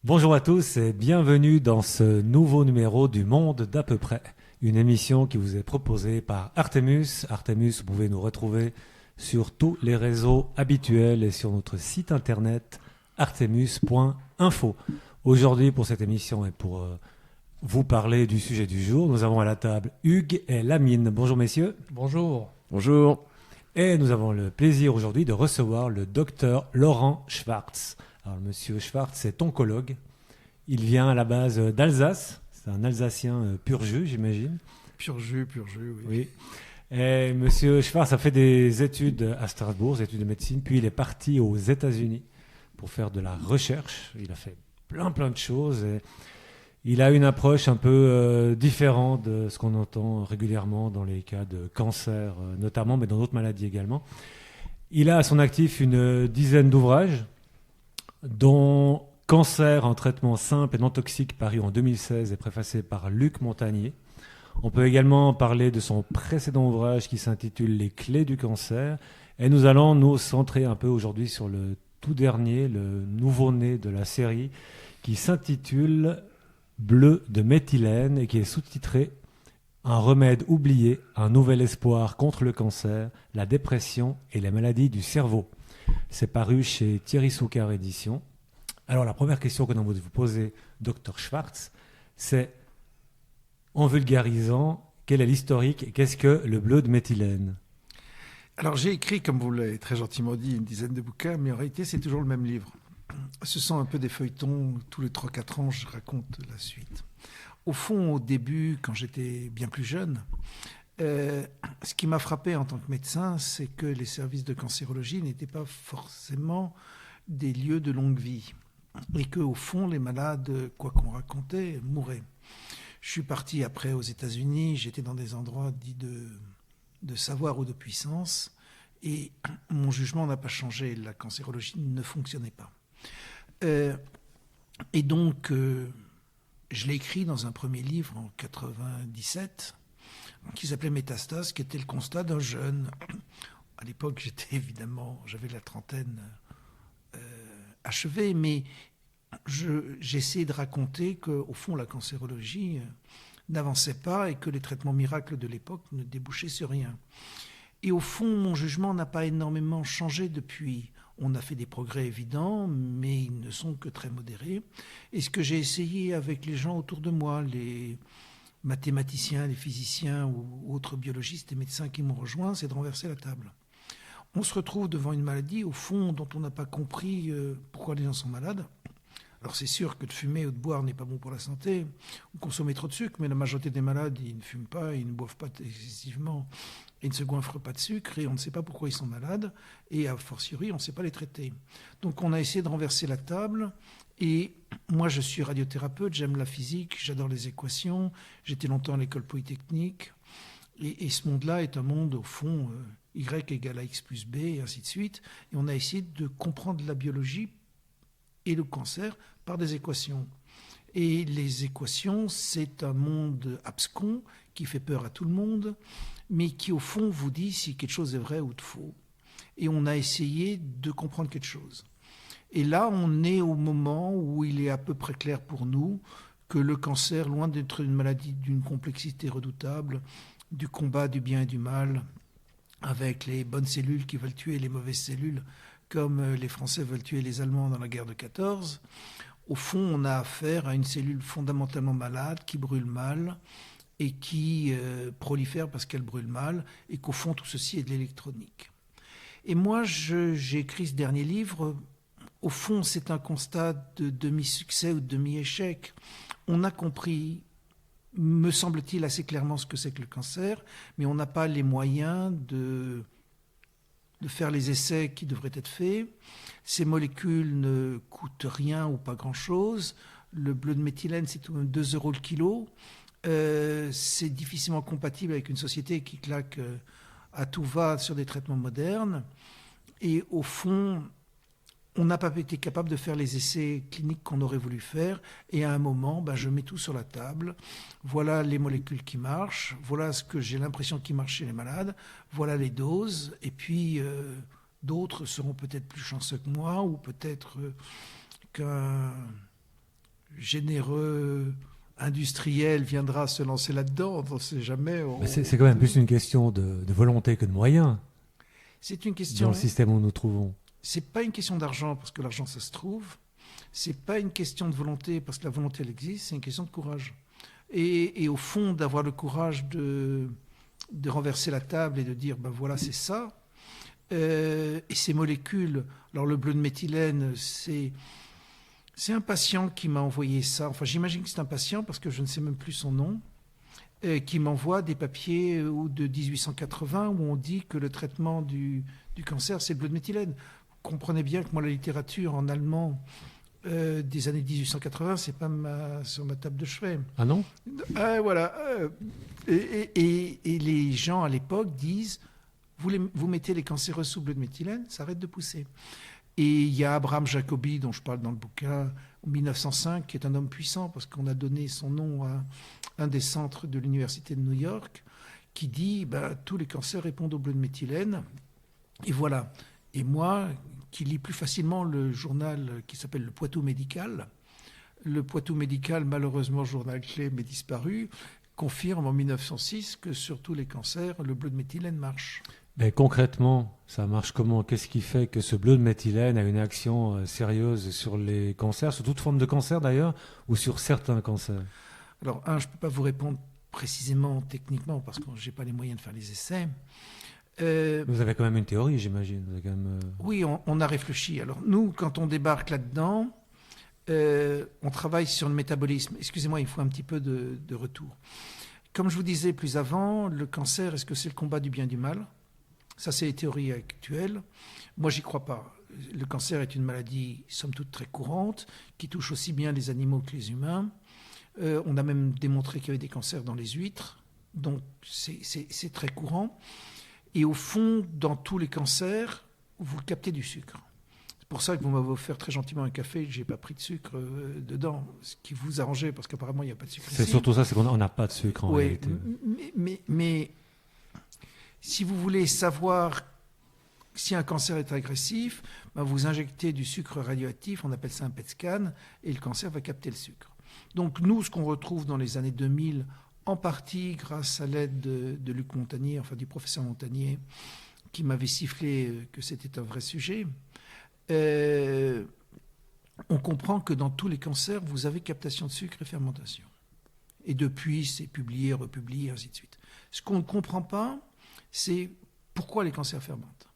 Bonjour à tous et bienvenue dans ce nouveau numéro du Monde d'à peu près. Une émission qui vous est proposée par Artemus. Artemus, vous pouvez nous retrouver sur tous les réseaux habituels et sur notre site internet artemus.info. Aujourd'hui, pour cette émission et pour vous parler du sujet du jour, nous avons à la table Hugues et Lamine. Bonjour messieurs. Bonjour. Bonjour. Et nous avons le plaisir aujourd'hui de recevoir le docteur Laurent Schwartz. Alors, monsieur Schwartz est oncologue. Il vient à la base d'Alsace. C'est un Alsacien pur jus, j'imagine. Pur jus, oui. Oui. Et monsieur Schwartz a fait des études à Strasbourg, des études de médecine, puis il est parti aux États-Unis pour faire de la recherche. Il a fait plein de choses. Et il a une approche un peu différente de ce qu'on entend régulièrement dans les cas de cancer, notamment, mais dans d'autres maladies également. Il a à son actif une dizaine d'ouvrages, dont Cancer en traitement simple et non toxique, paru en 2016 et préfacé par Luc Montagnier. On peut également parler de son précédent ouvrage qui s'intitule Les clés du cancer. Et nous allons nous centrer un peu aujourd'hui sur le tout dernier, le nouveau-né de la série, qui s'intitule Bleu de méthylène et qui est sous-titré Un remède oublié, un nouvel espoir contre le cancer, la dépression et les maladies du cerveau. C'est paru chez Thierry Soucard Éditions. Alors la première question que nous allons vous poser, Dr Schwartz, c'est, en vulgarisant, quel est l'historique et qu'est-ce que le bleu de méthylène ? Alors j'ai écrit, comme vous l'avez très gentiment dit, une dizaine de bouquins, mais en réalité c'est toujours le même livre. Ce sont un peu des feuilletons, tous les 3-4 ans je raconte la suite. Au fond, au début, quand j'étais bien plus jeune, ce qui m'a frappé en tant que médecin, c'est que les services de cancérologie n'étaient pas forcément des lieux de longue vie. Et qu'au fond, les malades, quoi qu'on racontait, mouraient. Je suis parti après aux États-Unis, j'étais dans des endroits dits de savoir ou de puissance, et mon jugement n'a pas changé, la cancérologie ne fonctionnait pas. Et donc, je l'ai écrit dans un premier livre en 97, qui s'appelait Métastase, qui était le constat d'un jeune. À l'époque, j'avais la trentaine achevée, mais j'essayais de raconter qu'au fond, la cancérologie n'avançait pas et que les traitements miracles de l'époque ne débouchaient sur rien. Et au fond, mon jugement n'a pas énormément changé depuis. On a fait des progrès évidents, mais ils ne sont que très modérés. Et ce que j'ai essayé avec les gens autour de moi, les mathématiciens, les physiciens ou autres biologistes et médecins qui m'ont rejoint, c'est de renverser la table. On se retrouve devant une maladie, au fond, dont on n'a pas compris pourquoi les gens sont malades. Alors c'est sûr que de fumer ou de boire n'est pas bon pour la santé, ou consommer trop de sucre, mais la majorité des malades, ils ne fument pas, ils ne boivent pas excessivement, ils ne se goinfrent pas de sucre, et on ne sait pas pourquoi ils sont malades, et a fortiori, on ne sait pas les traiter. Donc on a essayé de renverser la table, et moi je suis radiothérapeute, j'aime la physique, j'adore les équations, j'étais longtemps à l'école polytechnique, et ce monde-là est un monde, au fond, Y égale à X plus B, et ainsi de suite, et on a essayé de comprendre la biologie et le cancer par des équations. Et les équations, c'est un monde abscon qui fait peur à tout le monde, mais qui au fond vous dit si quelque chose est vrai ou de faux. Et on a essayé de comprendre quelque chose. Et là, on est au moment où il est à peu près clair pour nous que le cancer, loin d'être une maladie d'une complexité redoutable, du combat du bien et du mal, avec les bonnes cellules qui veulent tuer les mauvaises cellules, comme les Français veulent tuer les Allemands dans la guerre de 14, au fond, on a affaire à une cellule fondamentalement malade qui brûle mal et qui prolifère parce qu'elle brûle mal, et qu'au fond, tout ceci est de l'électronique. Et moi, j'ai écrit ce dernier livre. Au fond, c'est un constat de demi-succès ou de demi-échec. On a compris, me semble-t-il, assez clairement ce que c'est que le cancer, mais on n'a pas les moyens de faire les essais qui devraient être faits. Ces molécules ne coûtent rien ou pas grand-chose. Le bleu de méthylène, c'est tout de même 2 € le kilo. C'est difficilement compatible avec une société qui claque à tout va sur des traitements modernes. Et au fond, on n'a pas été capable de faire les essais cliniques qu'on aurait voulu faire. Et à un moment, je mets tout sur la table. Voilà les molécules qui marchent. Voilà ce que j'ai l'impression qui marche chez les malades. Voilà les doses. Et puis, d'autres seront peut-être plus chanceux que moi, ou peut-être qu'un généreux industriel viendra se lancer là-dedans. On ne sait jamais. Mais c'est quand même plus une question de volonté que de moyens C'est une question. dans le système où nous nous trouvons. C'est pas une question d'argent parce que l'argent ça se trouve. C'est pas une question de volonté parce que la volonté elle existe. C'est une question de courage. Et au fond, d'avoir le courage de renverser la table et de dire ben voilà c'est ça. Et ces molécules. Alors le bleu de méthylène, c'est un patient qui m'a envoyé ça. Enfin, j'imagine que c'est un patient parce que je ne sais même plus son nom. Qui m'envoie des papiers de 1880 où on dit que le traitement du cancer, c'est le bleu de méthylène. Vous comprenez bien que moi, la littérature en allemand des années 1880, c'est pas sur ma table de chevet. Ah non ? Voilà. Et les gens à l'époque disent, vous mettez les cancéreux sous bleu de méthylène, ça arrête de pousser. Et il y a Abraham Jacobi, dont je parle dans le bouquin, en 1905, qui est un homme puissant, parce qu'on a donné son nom à un des centres de l'université de New York, qui dit tous les cancers répondent au bleu de méthylène. Et voilà. Et moi, qui lis plus facilement le journal qui s'appelle Le Poitou Médical, le Poitou Médical, malheureusement journal clé, mais disparu, confirme en 1906 que sur tous les cancers, le bleu de méthylène marche. Mais concrètement, ça marche comment ? Qu'est-ce qui fait que ce bleu de méthylène a une action sérieuse sur les cancers, sur toute forme de cancer d'ailleurs, ou sur certains cancers ? Alors, je ne peux pas vous répondre précisément, techniquement, parce que je n'ai pas les moyens de faire les essais. Vous avez quand même une théorie, j'imagine. Vous avez quand même, Oui, on a réfléchi. Alors, nous, quand on débarque là-dedans, on travaille sur le métabolisme. Excusez-moi, il faut un petit peu de retour. Comme je vous disais plus avant, le cancer, est-ce que c'est le combat du bien et du mal ? Ça, c'est les théories actuelles. Moi, j'y crois pas. Le cancer est une maladie, somme toute, très courante, qui touche aussi bien les animaux que les humains. On a même démontré qu'il y avait des cancers dans les huîtres. Donc, c'est très courant. Et au fond, dans tous les cancers, vous captez du sucre. C'est pour ça que vous m'avez offert très gentiment un café et que je n'ai pas pris de sucre dedans, ce qui vous arrangeait, parce qu'apparemment, il n'y a pas de sucre c'est ici. surtout ça, c'est qu'on n'a pas de sucre en réalité. Mais si vous voulez savoir si un cancer est agressif, vous injectez du sucre radioactif, on appelle ça un PET scan, et le cancer va capter le sucre. Donc nous, ce qu'on retrouve dans les années 2000, en partie grâce à l'aide de Luc Montagnier, enfin du professeur Montagnier, qui m'avait sifflé que c'était un vrai sujet, on comprend que dans tous les cancers, vous avez captation de sucre et fermentation. Et depuis, c'est publié, republié, ainsi de suite. Ce qu'on ne comprend pas, c'est pourquoi les cancers fermentent.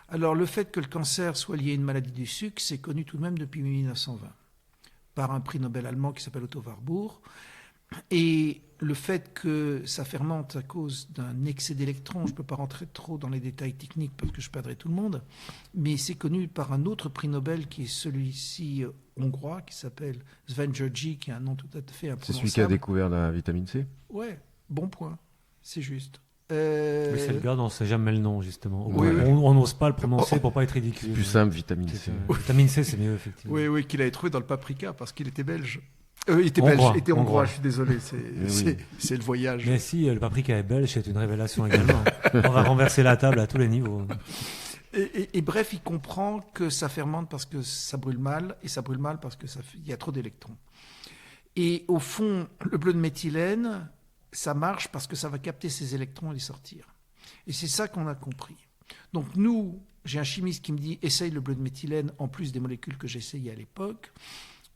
Alors, le fait que le cancer soit lié à une maladie du sucre, c'est connu tout de même depuis 1920, par un prix Nobel allemand qui s'appelle Otto Warburg. Et le fait que ça fermente à cause d'un excès d'électrons, je ne peux pas rentrer trop dans les détails techniques parce que je perdrai tout le monde, mais c'est connu par un autre prix Nobel qui est celui-ci hongrois, qui s'appelle Sven Györgyi, qui a un nom tout à fait imprononçable. C'est celui qui a découvert la vitamine C ? Ouais, bon point, c'est juste. Mais c'est le gars dont on ne sait jamais le nom, justement. Oui, on n'ose pas le prononcer pour ne pas être ridicule. Plus simple, vitamine C. Vitamine C, c'est mieux, effectivement. Oui, qu'il avait trouvé dans le paprika parce qu'il était belge. Il était belge, il était hongrois, je suis désolé, c'est le voyage. Mais si, le paprika est belge, c'est une révélation également. On va renverser la table à tous les niveaux. Et bref, il comprend que ça fermente parce que ça brûle mal, et ça brûle mal parce qu'il y a trop d'électrons. Et au fond, le bleu de méthylène, ça marche parce que ça va capter ces électrons et les sortir. Et c'est ça qu'on a compris. Donc nous, j'ai un chimiste qui me dit, essaye le bleu de méthylène en plus des molécules que j'essayais à l'époque.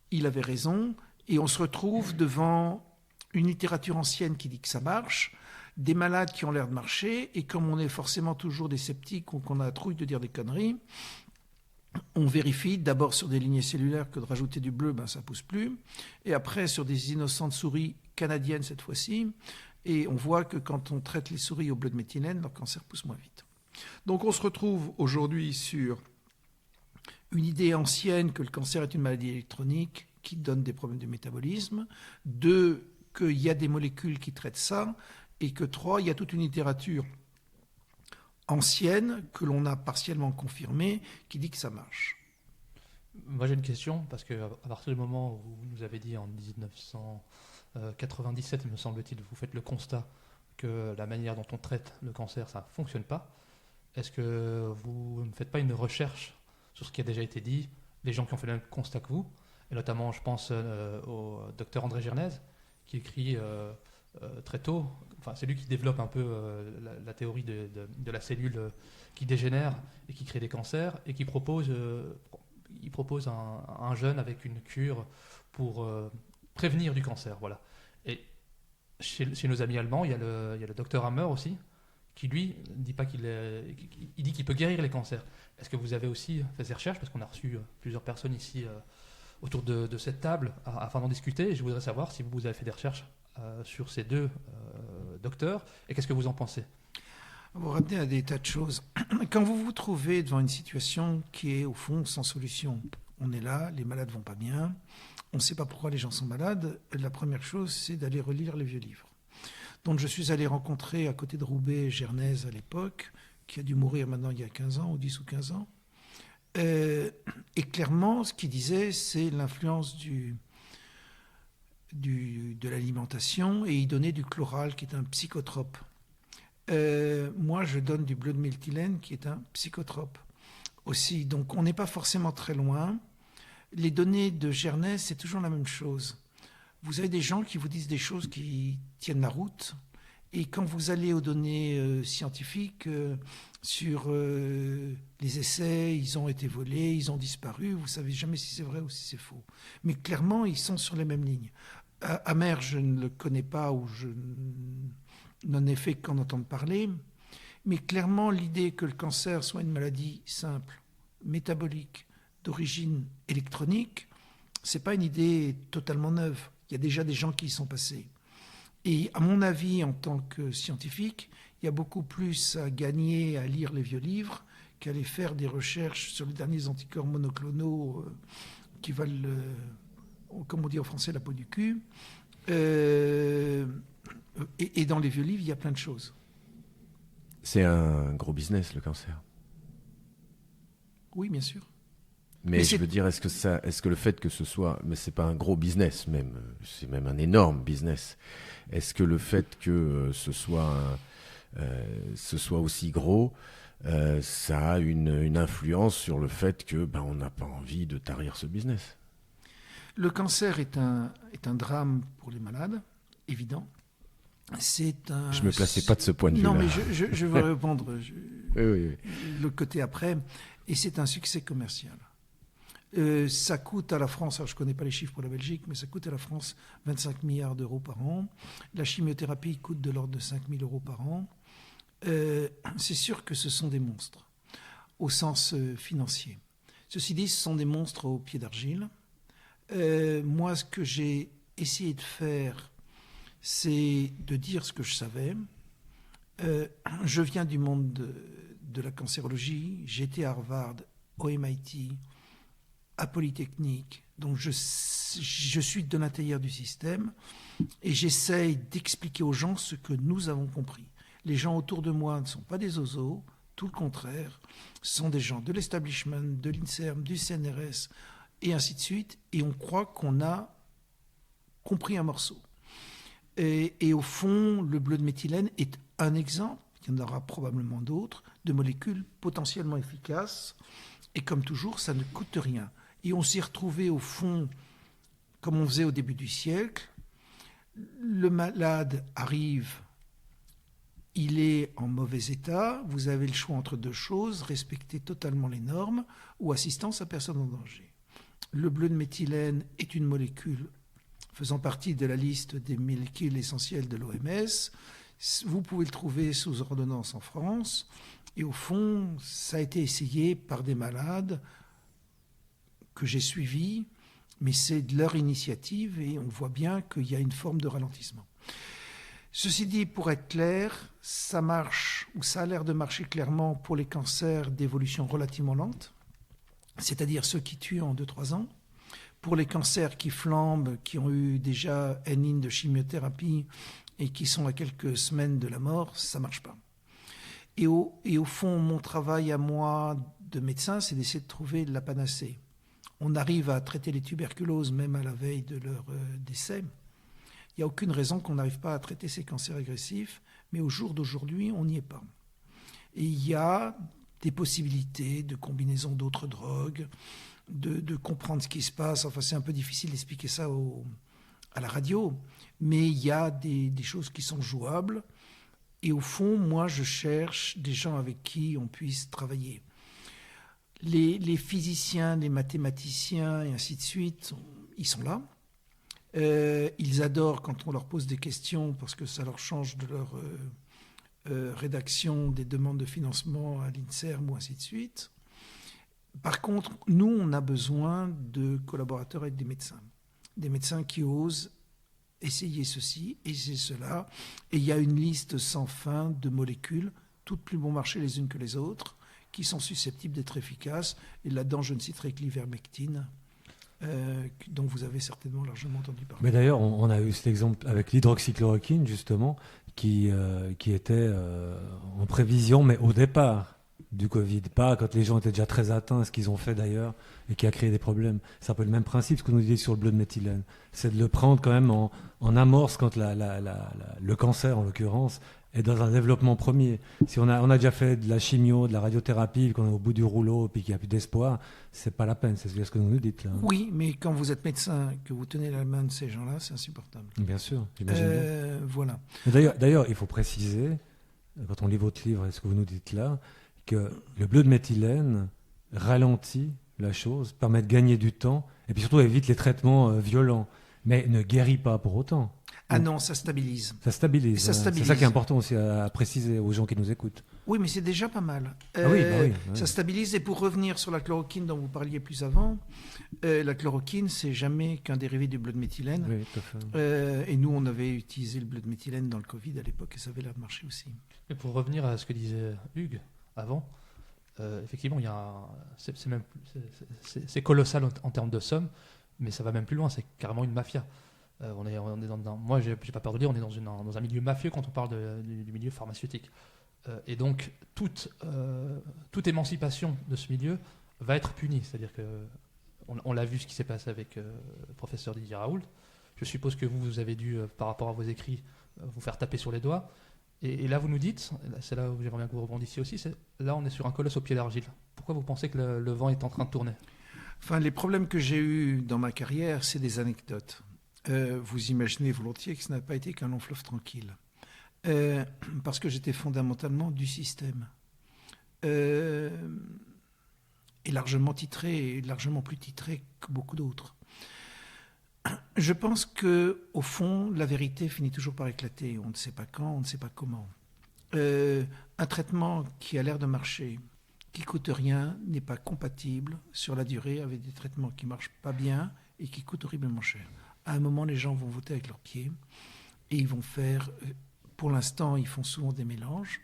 Il avait raison. Et on se retrouve devant une littérature ancienne qui dit que ça marche, des malades qui ont l'air de marcher, et comme on est forcément toujours des sceptiques ou qu'on a la trouille de dire des conneries, on vérifie d'abord sur des lignées cellulaires que de rajouter du bleu, ça ne pousse plus, et après sur des innocentes souris canadiennes cette fois-ci, et on voit que quand on traite les souris au bleu de méthylène, leur cancer pousse moins vite. Donc on se retrouve aujourd'hui sur une idée ancienne que le cancer est une maladie électronique, qui donne des problèmes de métabolisme, 2, qu'il y a des molécules qui traitent ça, et que 3, il y a toute une littérature ancienne que l'on a partiellement confirmée qui dit que ça marche. Moi j'ai une question, parce qu'à partir du moment où vous nous avez dit en 1997, il me semble-t-il, vous faites le constat que la manière dont on traite le cancer, ça ne fonctionne pas. Est-ce que vous ne faites pas une recherche sur ce qui a déjà été dit, les gens qui ont fait le même constat que vous ? et notamment je pense au docteur André Gernez, qui écrit très tôt, enfin c'est lui qui développe un peu la théorie de la cellule qui dégénère et qui crée des cancers, et qui propose un jeûne avec une cure pour prévenir du cancer. Voilà. Et chez nos amis allemands, il y a le docteur Hammer aussi, qui lui dit pas il dit qu'il peut guérir les cancers. Est-ce que vous avez aussi fait ces recherches? Parce qu'on a reçu plusieurs personnes ici autour de cette table afin d'en discuter, et je voudrais savoir si vous avez fait des recherches sur ces deux docteurs, et qu'est-ce que vous en pensez? Vous ramenez à des tas de choses. Quand vous vous trouvez devant une situation qui est au fond sans solution, on est là, les malades vont pas bien, on ne sait pas pourquoi les gens sont malades, la première chose c'est d'aller relire les vieux livres. Donc je suis allé rencontrer à côté de Roubaix Gernez à l'époque, qui a dû mourir maintenant il y a 15 ans, ou 10 ou 15 ans. Et clairement, ce qu'il disait, c'est l'influence de l'alimentation, et il donnait du chloral, qui est un psychotrope. Moi, je donne du bleu de méthylène, qui est un psychotrope aussi. Donc on n'est pas forcément très loin. Les données de Gernez, c'est toujours la même chose. Vous avez des gens qui vous disent des choses qui tiennent la route, et quand vous allez aux données scientifiques sur les essais, ils ont été volés, ils ont disparu, vous ne savez jamais si c'est vrai ou si c'est faux. Mais clairement, ils sont sur les mêmes lignes. Hammer, je ne le connais pas, ou je n'en ai fait qu'en entendre parler, mais clairement, l'idée que le cancer soit une maladie simple, métabolique, d'origine électronique, ce n'est pas une idée totalement neuve. Il y a déjà des gens qui y sont passés. Et à mon avis, en tant que scientifique, il y a beaucoup plus à gagner à lire les vieux livres qu'à aller faire des recherches sur les derniers anticorps monoclonaux qui valent, comme on dit en français, la peau du cul. Et dans les vieux livres, il y a plein de choses. C'est un gros business, le cancer. Oui, bien sûr. Mais je veux dire, est-ce que le fait que ce soit, mais c'est pas un gros business même, c'est même un énorme business. Est-ce que le fait que ce soit aussi gros, ça a une influence sur le fait que on n'a pas envie de tarir ce business? Le cancer est un drame pour les malades, évident. Je me plaçais pas de ce point de vue-là. Non, mais je vais répondre oui. le côté après. Et c'est un succès commercial. Ça coûte à la France, alors je ne connais pas les chiffres pour la Belgique, mais ça coûte à la France 25 milliards d'euros par an. La chimiothérapie coûte de l'ordre de 5 000 euros par an. C'est sûr que ce sont des monstres, au sens financier. Ceci dit, ce sont des monstres au pied d'argile. Moi, ce que j'ai essayé de faire, c'est de dire ce que je savais. Je viens du monde de la cancérologie. J'étais à Harvard, au MIT, à Polytechnique. Donc je suis de l'intérieur du système et j'essaye d'expliquer aux gens ce que nous avons compris. Les gens autour de moi ne sont pas des oiseaux, tout le contraire. Ce sont des gens de l'establishment, de l'INSERM, du CNRS et ainsi de suite. Et on croit qu'on a compris un morceau. Et au fond, le bleu de méthylène est un exemple, il y en aura probablement d'autres, de molécules potentiellement efficaces. Et comme toujours, ça ne coûte rien. Et on s'y retrouvait au fond, comme on faisait au début du siècle. Le malade arrive, il est en mauvais état, vous avez le choix entre deux choses, respecter totalement les normes ou assistance à personne en danger. Le bleu de méthylène est une molécule faisant partie de la liste des molécules essentielles de l'OMS. Vous pouvez le trouver sous ordonnance en France. Et au fond, ça a été essayé par des malades que j'ai suivis, mais c'est de leur initiative et on voit bien qu'il y a une forme de ralentissement. Ceci dit, pour être clair, ça marche, ou ça a l'air de marcher clairement pour les cancers d'évolution relativement lente, c'est-à-dire ceux qui tuent en 2-3 ans. Pour les cancers qui flambent, qui ont eu déjà une ligne de chimiothérapie et qui sont à quelques semaines de la mort, ça ne marche pas. Et au fond, mon travail à moi de médecin, c'est d'essayer de trouver la panacée. On arrive à traiter les tuberculoses même à la veille de leur décès. Il n'y a aucune raison qu'on n'arrive pas à traiter ces cancers agressifs, mais au jour d'aujourd'hui, on n'y est pas. Et il y a des possibilités de combinaison d'autres drogues. de comprendre ce qui se passe. Enfin, c'est un peu difficile d'expliquer ça à la radio, mais il y a des choses qui sont jouables. Et au fond, moi, je cherche des gens avec qui on puisse travailler. Les physiciens, les mathématiciens et ainsi de suite, ils sont là. Ils adorent quand on leur pose des questions parce que ça leur change de leur rédaction des demandes de financement à l'INSERM ou ainsi de suite. Par contre, nous, on a besoin de collaborateurs avec des médecins qui osent essayer ceci, essayer cela. Et il y a une liste sans fin de molécules, toutes plus bon marché les unes que les autres, qui sont susceptibles d'être efficaces. Et là-dedans, je ne citerai que l'ivermectine, dont vous avez certainement largement entendu parler. Mais d'ailleurs, on a eu cet exemple avec l'hydroxychloroquine, justement, qui était en prévision, mais au départ du Covid, pas quand les gens étaient déjà très atteints, ce qu'ils ont fait d'ailleurs, et qui a créé des problèmes. C'est un peu le même principe, ce que nous dit sur le bleu de méthylène. C'est de le prendre quand même en amorce quand le cancer, en l'occurrence, est dans un développement premier. Si on a déjà fait de la chimio, de la radiothérapie, qu'on est au bout du rouleau, puis qu'il n'y a plus d'espoir, c'est pas la peine. C'est ce que vous nous dites là. Oui, mais quand vous êtes médecin, que vous tenez la main de ces gens-là, c'est insupportable. Bien sûr, j'imagine bien. Voilà. D'ailleurs, il faut préciser, quand on lit votre livre et ce que vous nous dites là, que le bleu de méthylène ralentit la chose, permet de gagner du temps, et puis surtout évite les traitements violents, mais ne guérit pas pour autant. Ah non, ça stabilise. Ça stabilise. Ça stabilise. C'est ça qui est important aussi à préciser aux gens qui nous écoutent. Oui, mais c'est déjà pas mal. Oui. Ça stabilise. Et pour revenir sur la chloroquine dont vous parliez plus avant, la chloroquine, c'est jamais qu'un dérivé du bleu de méthylène. Oui, tout à fait. Et nous, on avait utilisé le bleu de méthylène dans le Covid à l'époque et ça avait l'air de marcher aussi. Et pour revenir à ce que disait Hugues avant, effectivement, c'est colossal en termes de somme, mais ça va même plus loin. C'est carrément une mafia. On est moi, j'ai pas peur de dire, on est dans un milieu mafieux quand on parle du milieu pharmaceutique. Et donc, toute émancipation de ce milieu va être punie. C'est-à-dire que on l'a vu ce qui s'est passé avec le professeur Didier Raoult. Je suppose que vous avez dû, par rapport à vos écrits, vous faire taper sur les doigts. Et là, vous nous dites, c'est là où j'aimerais bien que vous rebondissiez aussi, là, on est sur un colosse au pied d'argile. Pourquoi vous pensez que le vent est en train de tourner ? Enfin, les problèmes que j'ai eus dans ma carrière, c'est des anecdotes. Vous imaginez volontiers que ce n'a pas été qu'un long fleuve tranquille. Parce que j'étais fondamentalement du système. Et largement titré, et largement plus titré que beaucoup d'autres. Je pense qu'au fond, la vérité finit toujours par éclater. On ne sait pas quand, on ne sait pas comment. Un traitement qui a l'air de marcher, qui ne coûte rien, n'est pas compatible sur la durée avec des traitements qui ne marchent pas bien et qui coûtent horriblement cher. À un moment, les gens vont voter avec leurs pieds et ils vont faire... Pour l'instant, ils font souvent des mélanges.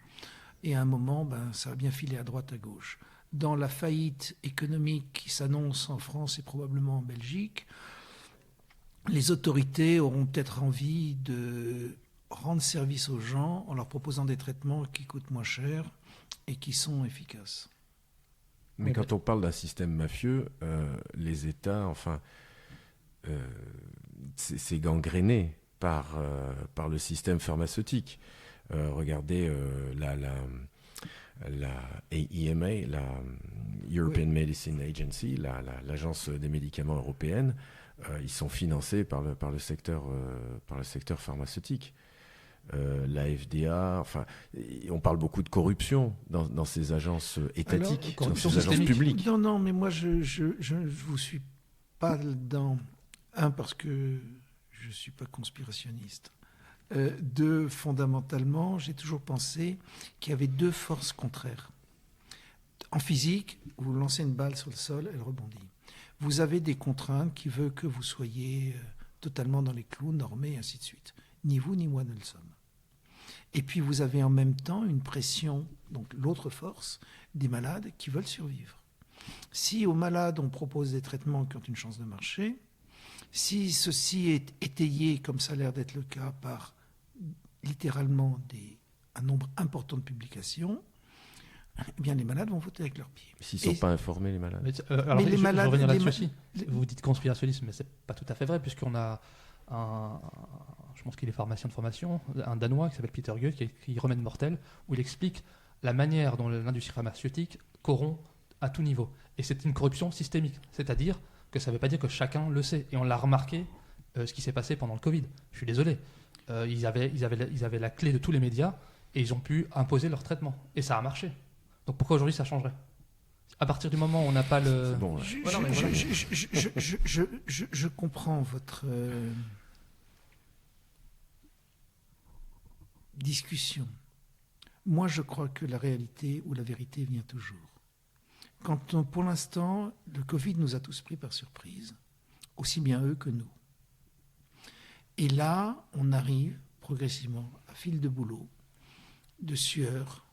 Et à un moment, ça va bien filer à droite, à gauche. Dans la faillite économique qui s'annonce en France et probablement en Belgique, les autorités auront peut-être envie de rendre service aux gens en leur proposant des traitements qui coûtent moins cher et qui sont efficaces. Mais quand on parle d'un système mafieux, les États, enfin, c'est gangréné par le système pharmaceutique. Regardez la EMA, la European Medicine Agency, l'agence des médicaments européenne, ils sont financés par le secteur pharmaceutique. La FDA, enfin, on parle beaucoup de corruption dans ces agences étatiques, dans ces agences publiques. Non, mais moi je vous suis pas là-dedans. Un, parce que je ne suis pas conspirationniste. Deux, fondamentalement, j'ai toujours pensé qu'il y avait deux forces contraires. En physique, vous lancez une balle sur le sol, elle rebondit. Vous avez des contraintes qui veulent que vous soyez totalement dans les clous, normés, et ainsi de suite. Ni vous ni moi ne le sommes. Et puis vous avez en même temps une pression, donc l'autre force, des malades qui veulent survivre. Si aux malades on propose des traitements qui ont une chance de marcher, si ceci est étayé, comme ça a l'air d'être le cas, par littéralement un nombre important de publications, eh bien les malades vont voter avec leurs pieds. S'ils ne sont pas informés, les malades. Mais les malades, je reviens là-dessus aussi. Vous dites conspirationniste, mais ce n'est pas tout à fait vrai, puisqu'on a je pense qu'il est pharmacien de formation, un Danois qui s'appelle Peter Goeth, qui écrit Remède mortel, où il explique la manière dont l'industrie pharmaceutique corrompt à tout niveau. Et c'est une corruption systémique. C'est-à-dire que ça ne veut pas dire que chacun le sait. Et on l'a remarqué, ce qui s'est passé pendant le Covid. Je suis désolé. Ils avaient la clé de tous les médias et ils ont pu imposer leur traitement. Et ça a marché. Donc pourquoi aujourd'hui ça changerait ? À partir du moment où on n'a pas le... Bon, ouais. Je comprends votre discussion. Moi, je crois que la réalité ou la vérité vient toujours. Pour l'instant, le Covid nous a tous pris par surprise, aussi bien eux que nous. Et là, on arrive progressivement, à fil de boulot, de sueur,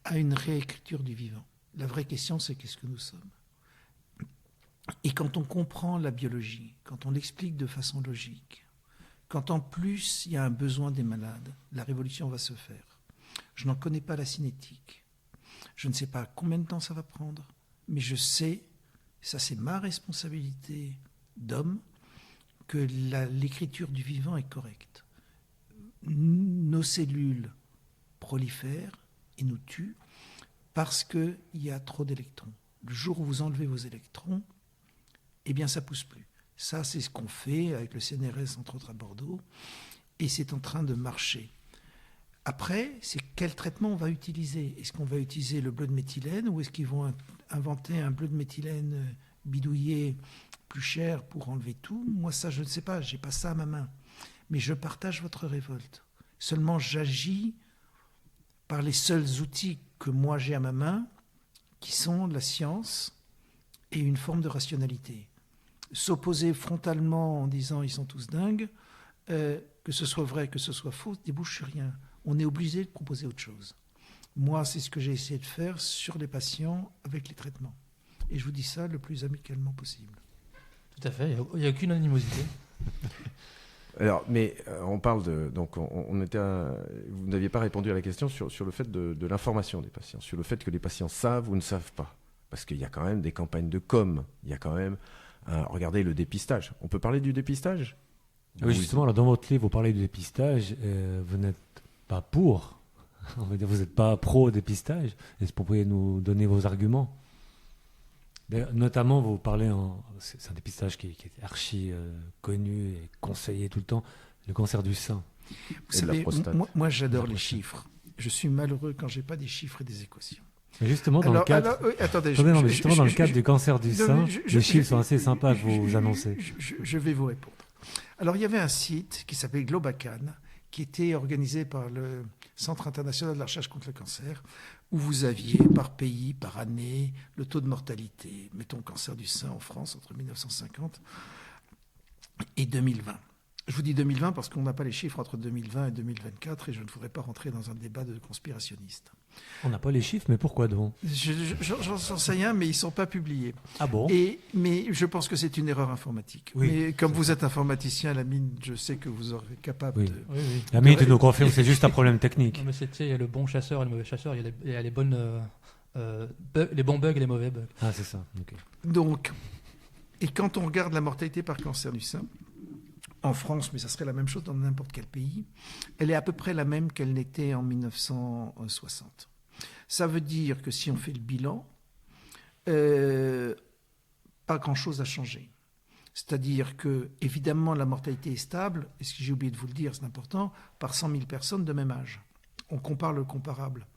à une réécriture du vivant. La vraie question, c'est qu'est-ce que nous sommes ? Et quand on comprend la biologie, quand on l'explique de façon logique, quand en plus il y a un besoin des malades, la révolution va se faire. Je n'en connais pas la cinétique. Je ne sais pas combien de temps ça va prendre, mais je sais, ça c'est ma responsabilité d'homme, que l'écriture du vivant est correcte. Nos cellules prolifèrent et nous tuent parce qu'il y a trop d'électrons. Le jour où vous enlevez vos électrons, eh bien ça ne pousse plus. Ça, c'est ce qu'on fait avec le CNRS, entre autres à Bordeaux, et c'est en train de marcher. Après, c'est quel traitement on va utiliser. Est-ce qu'on va utiliser le bleu de méthylène ou est-ce qu'ils vont inventer un bleu de méthylène bidouillé plus cher pour enlever tout ? Moi, ça, je ne sais pas, je n'ai pas ça à ma main. Mais je partage votre révolte. Seulement, j'agis par les seuls outils que moi j'ai à ma main, qui sont la science et une forme de rationalité. S'opposer frontalement en disant ils sont tous dingues, que ce soit vrai, que ce soit faux, débouche sur rien. On est obligé de proposer autre chose. Moi, c'est ce que j'ai essayé de faire sur les patients avec les traitements. Et je vous dis ça le plus amicalement possible. Tout à fait, il n'y a aucune animosité. Alors, mais on parle de... Donc, vous n'aviez pas répondu à la question sur le fait de l'information des patients, sur le fait que les patients savent ou ne savent pas. Parce qu'il y a quand même des campagnes de com. Il y a quand même... regardez le dépistage. On peut parler du dépistage ? Oui, justement, alors dans votre livre, vous parlez du dépistage. Vous n'êtes pas pour. On va dire, vous n'êtes pas pro-dépistage. Est-ce que vous pourriez nous donner vos arguments ? Notamment, vous parlez, c'est un dépistage qui est archi connu et conseillé tout le temps, le cancer du sein. Vous savez, moi j'adore les chiffres. Je suis malheureux quand je n'ai pas des chiffres et des équations. Mais justement, dans le cadre, dans le cadre du cancer du sein, les chiffres sont assez sympas que vous annoncez. Je vais vous répondre. Alors, il y avait un site qui s'appelait Globacan, qui était organisé par le Centre international de la recherche contre le cancer, où vous aviez par pays, par année, le taux de mortalité, mettons cancer du sein en France entre 1950 et 2020. Je vous dis 2020 parce qu'on n'a pas les chiffres entre 2020 et 2024 et je ne voudrais pas rentrer dans un débat de conspirationnistes. On n'a pas les chiffres, mais pourquoi donc ? J'en sais rien, mais ils ne sont pas publiés. Ah bon ? Mais je pense que c'est une erreur informatique. Oui, mais comme vous êtes informaticien, Lamine, je sais que vous serez capable de... Oui. Lamine, tu nous confirmes, c'est juste un problème technique. Non, mais il y a le bon chasseur et le mauvais chasseur, il y a les bonnes... les bons bugs et les mauvais bugs. Ah, c'est ça. Okay. Donc, et quand on regarde la mortalité par cancer du sein, en France, mais ça serait la même chose dans n'importe quel pays, elle est à peu près la même qu'elle n'était en 1960. Ça veut dire que si on fait le bilan, pas grand-chose a changé. C'est-à-dire que, évidemment, la mortalité est stable, et ce que j'ai oublié de vous le dire, c'est important, par 100 000 personnes de même âge. On compare le comparable.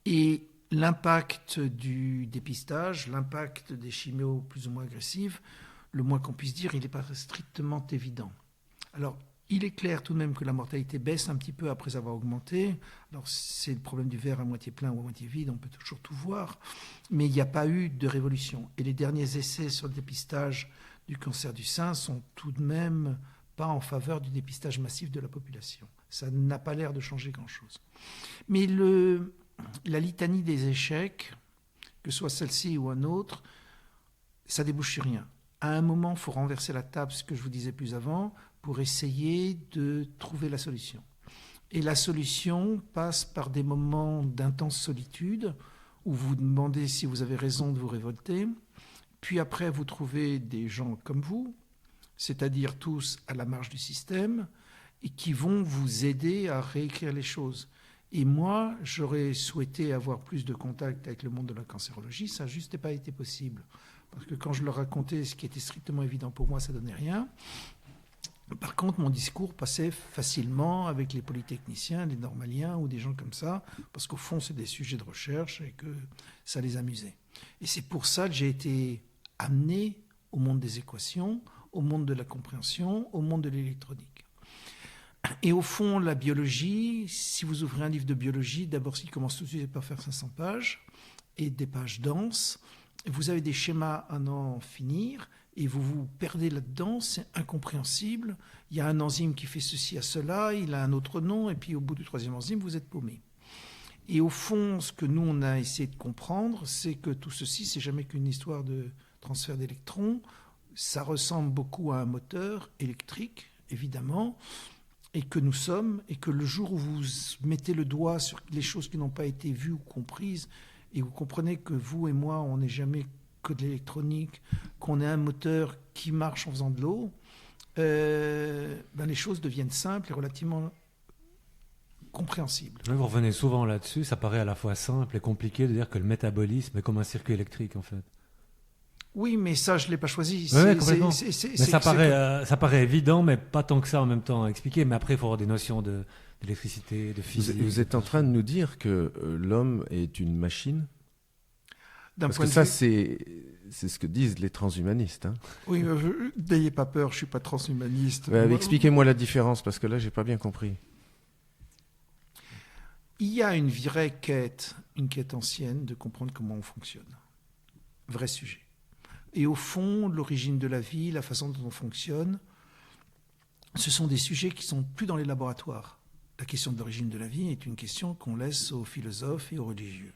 Et l'impact du dépistage, l'impact des chimios plus ou moins agressives, le moins qu'on puisse dire, il n'est pas strictement évident. Alors, il est clair tout de même que la mortalité baisse un petit peu après avoir augmenté. Alors, c'est le problème du verre à moitié plein ou à moitié vide, on peut toujours tout voir. Mais il n'y a pas eu de révolution. Et les derniers essais sur le dépistage du cancer du sein sont tout de même pas en faveur du dépistage massif de la population. Ça n'a pas l'air de changer grand-chose. Mais la litanie des échecs, que ce soit celle-ci ou un autre, ça débouche sur rien. À un moment, il faut renverser la table, ce que je vous disais plus avant, pour essayer de trouver la solution. Et la solution passe par des moments d'intense solitude, où vous vous demandez si vous avez raison de vous révolter, puis après vous trouvez des gens comme vous, c'est-à-dire tous à la marge du système, et qui vont vous aider à réécrire les choses. Et moi, j'aurais souhaité avoir plus de contact avec le monde de la cancérologie. Ça n'a juste pas été possible. Parce que quand je leur racontais ce qui était strictement évident pour moi, ça ne donnait rien. Par contre, mon discours passait facilement avec les polytechniciens, les normaliens ou des gens comme ça, parce qu'au fond, c'est des sujets de recherche et que ça les amusait. Et c'est pour ça que j'ai été amené au monde des équations, au monde de la compréhension, au monde de l'électronique. Et au fond, la biologie, si vous ouvrez un livre de biologie, d'abord, il commence tout de suite par faire 500 pages, et des pages denses. Vous avez des schémas à n'en finir, et vous vous perdez là-dedans, c'est incompréhensible. Il y a un enzyme qui fait ceci à cela, il a un autre nom, et puis au bout du troisième enzyme, vous êtes paumé. Et au fond, ce que nous, on a essayé de comprendre, c'est que tout ceci, c'est jamais qu'une histoire de transfert d'électrons. Ça ressemble beaucoup à un moteur électrique, évidemment, et que nous sommes, et que le jour où vous mettez le doigt sur les choses qui n'ont pas été vues ou comprises, et vous comprenez que vous et moi, on n'est jamais que de l'électronique, qu'on ait un moteur qui marche en faisant de l'eau, les choses deviennent simples et relativement compréhensibles. Vous revenez souvent là-dessus, ça paraît à la fois simple et compliqué de dire que le métabolisme est comme un circuit électrique en fait. Oui, mais ça, je ne l'ai pas choisi. Oui, complètement. Ça paraît évident, mais pas tant que ça en même temps à expliquer. Mais après, il faut avoir des notions d'électricité, de physique. Vous êtes en train de nous dire que l'homme est une machine ? Parce que ça, c'est ce que disent les transhumanistes. Hein. Oui, n'ayez pas peur, je ne suis pas transhumaniste. Expliquez-moi la différence, parce que là, je n'ai pas bien compris. Il y a une vraie quête, une quête ancienne de comprendre comment on fonctionne. Vrai sujet. Et au fond, l'origine de la vie, la façon dont on fonctionne, ce sont des sujets qui ne sont plus dans les laboratoires. La question de l'origine de la vie est une question qu'on laisse aux philosophes et aux religieux.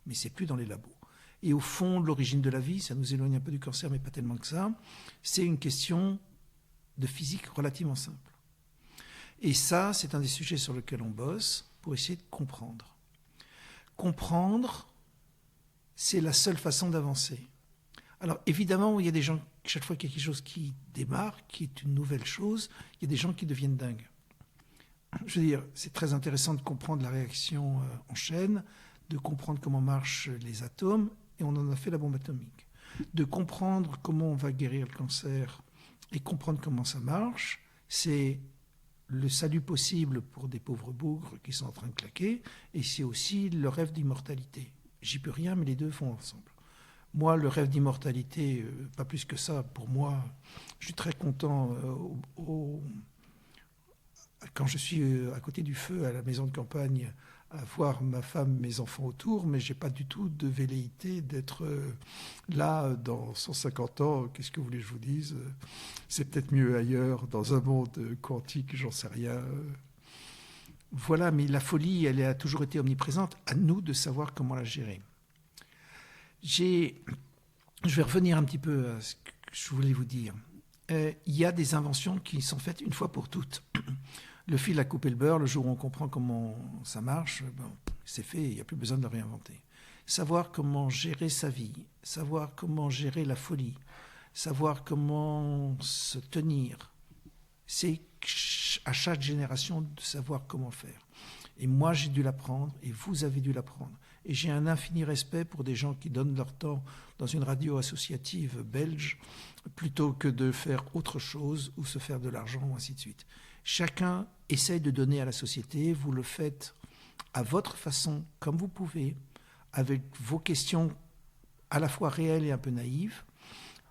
Mais ce n'est plus dans les labos. Et au fond, l'origine de la vie, ça nous éloigne un peu du cancer, mais pas tellement que ça, c'est une question de physique relativement simple. Et ça, c'est un des sujets sur lesquels on bosse pour essayer de comprendre. Comprendre, c'est la seule façon d'avancer. Alors évidemment, il y a des gens, chaque fois qu'il y a quelque chose qui démarre, qui est une nouvelle chose, il y a des gens qui deviennent dingues. Je veux dire, c'est très intéressant de comprendre la réaction en chaîne, de comprendre comment marchent les atomes, et on en a fait la bombe atomique. De comprendre comment on va guérir le cancer et comprendre comment ça marche, c'est le salut possible pour des pauvres bougres qui sont en train de claquer, et c'est aussi le rêve d'immortalité. J'y peux rien, mais les deux vont ensemble. Moi, le rêve d'immortalité, pas plus que ça. Pour moi, je suis très content quand je suis à côté du feu, à la maison de campagne, à voir ma femme, mes enfants autour, mais je n'ai pas du tout de velléité d'être là dans 150 ans. Qu'est-ce que vous voulez que je vous dise ? C'est peut-être mieux ailleurs, dans un monde quantique, j'en sais rien. Voilà, mais la folie, elle a toujours été omniprésente. À nous de savoir comment la gérer. Je vais revenir un petit peu à ce que je voulais vous dire. Il y a des inventions qui sont faites une fois pour toutes. Le fil à couper le beurre, le jour où on comprend comment ça marche, c'est fait, il n'y a plus besoin de le réinventer. Savoir comment gérer sa vie, savoir comment gérer la folie, savoir comment se tenir, c'est à chaque génération de savoir comment faire. Et moi, j'ai dû l'apprendre, et vous avez dû l'apprendre. Et j'ai un infini respect pour des gens qui donnent leur temps dans une radio associative belge plutôt que de faire autre chose ou se faire de l'argent ou ainsi de suite. Chacun essaye de donner à la société, vous le faites à votre façon, comme vous pouvez, avec vos questions à la fois réelles et un peu naïves.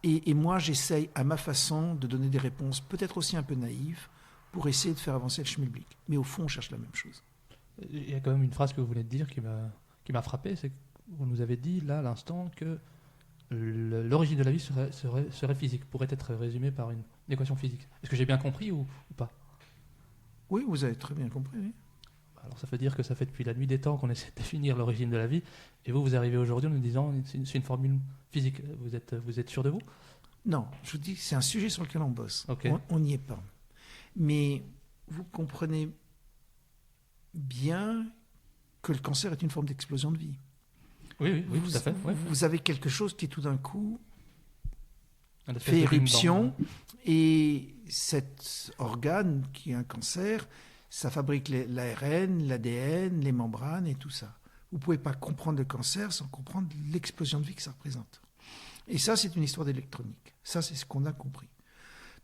Et moi, j'essaye à ma façon de donner des réponses peut-être aussi un peu naïves pour essayer de faire avancer le schmilblick. Mais au fond, on cherche la même chose. Il y a quand même une phrase que vous venez de dire qui m'a frappé, c'est que vous nous avez dit là à l'instant que l'origine de la vie serait physique, pourrait être résumée par une équation physique. Est-ce que j'ai bien compris ou pas ? Oui, vous avez très bien compris. Oui. Alors ça veut dire que ça fait depuis la nuit des temps qu'on essaie de définir l'origine de la vie, et vous arrivez aujourd'hui en nous disant c'est une formule physique. Vous êtes sûr de vous ? Non, je vous dis que c'est un sujet sur lequel on bosse. Okay. On n'y est pas. Mais vous comprenez bien que le cancer est une forme d'explosion de vie. Oui, tout à fait. Oui. Vous avez quelque chose qui tout d'un coup fait éruption, et cet organe qui est un cancer, Ça fabrique l'ARN, l'ADN, les membranes et tout ça. Vous ne pouvez pas comprendre le cancer sans comprendre l'explosion de vie que ça représente. Et ça, c'est une histoire d'électronique. Ça, c'est ce qu'on a compris.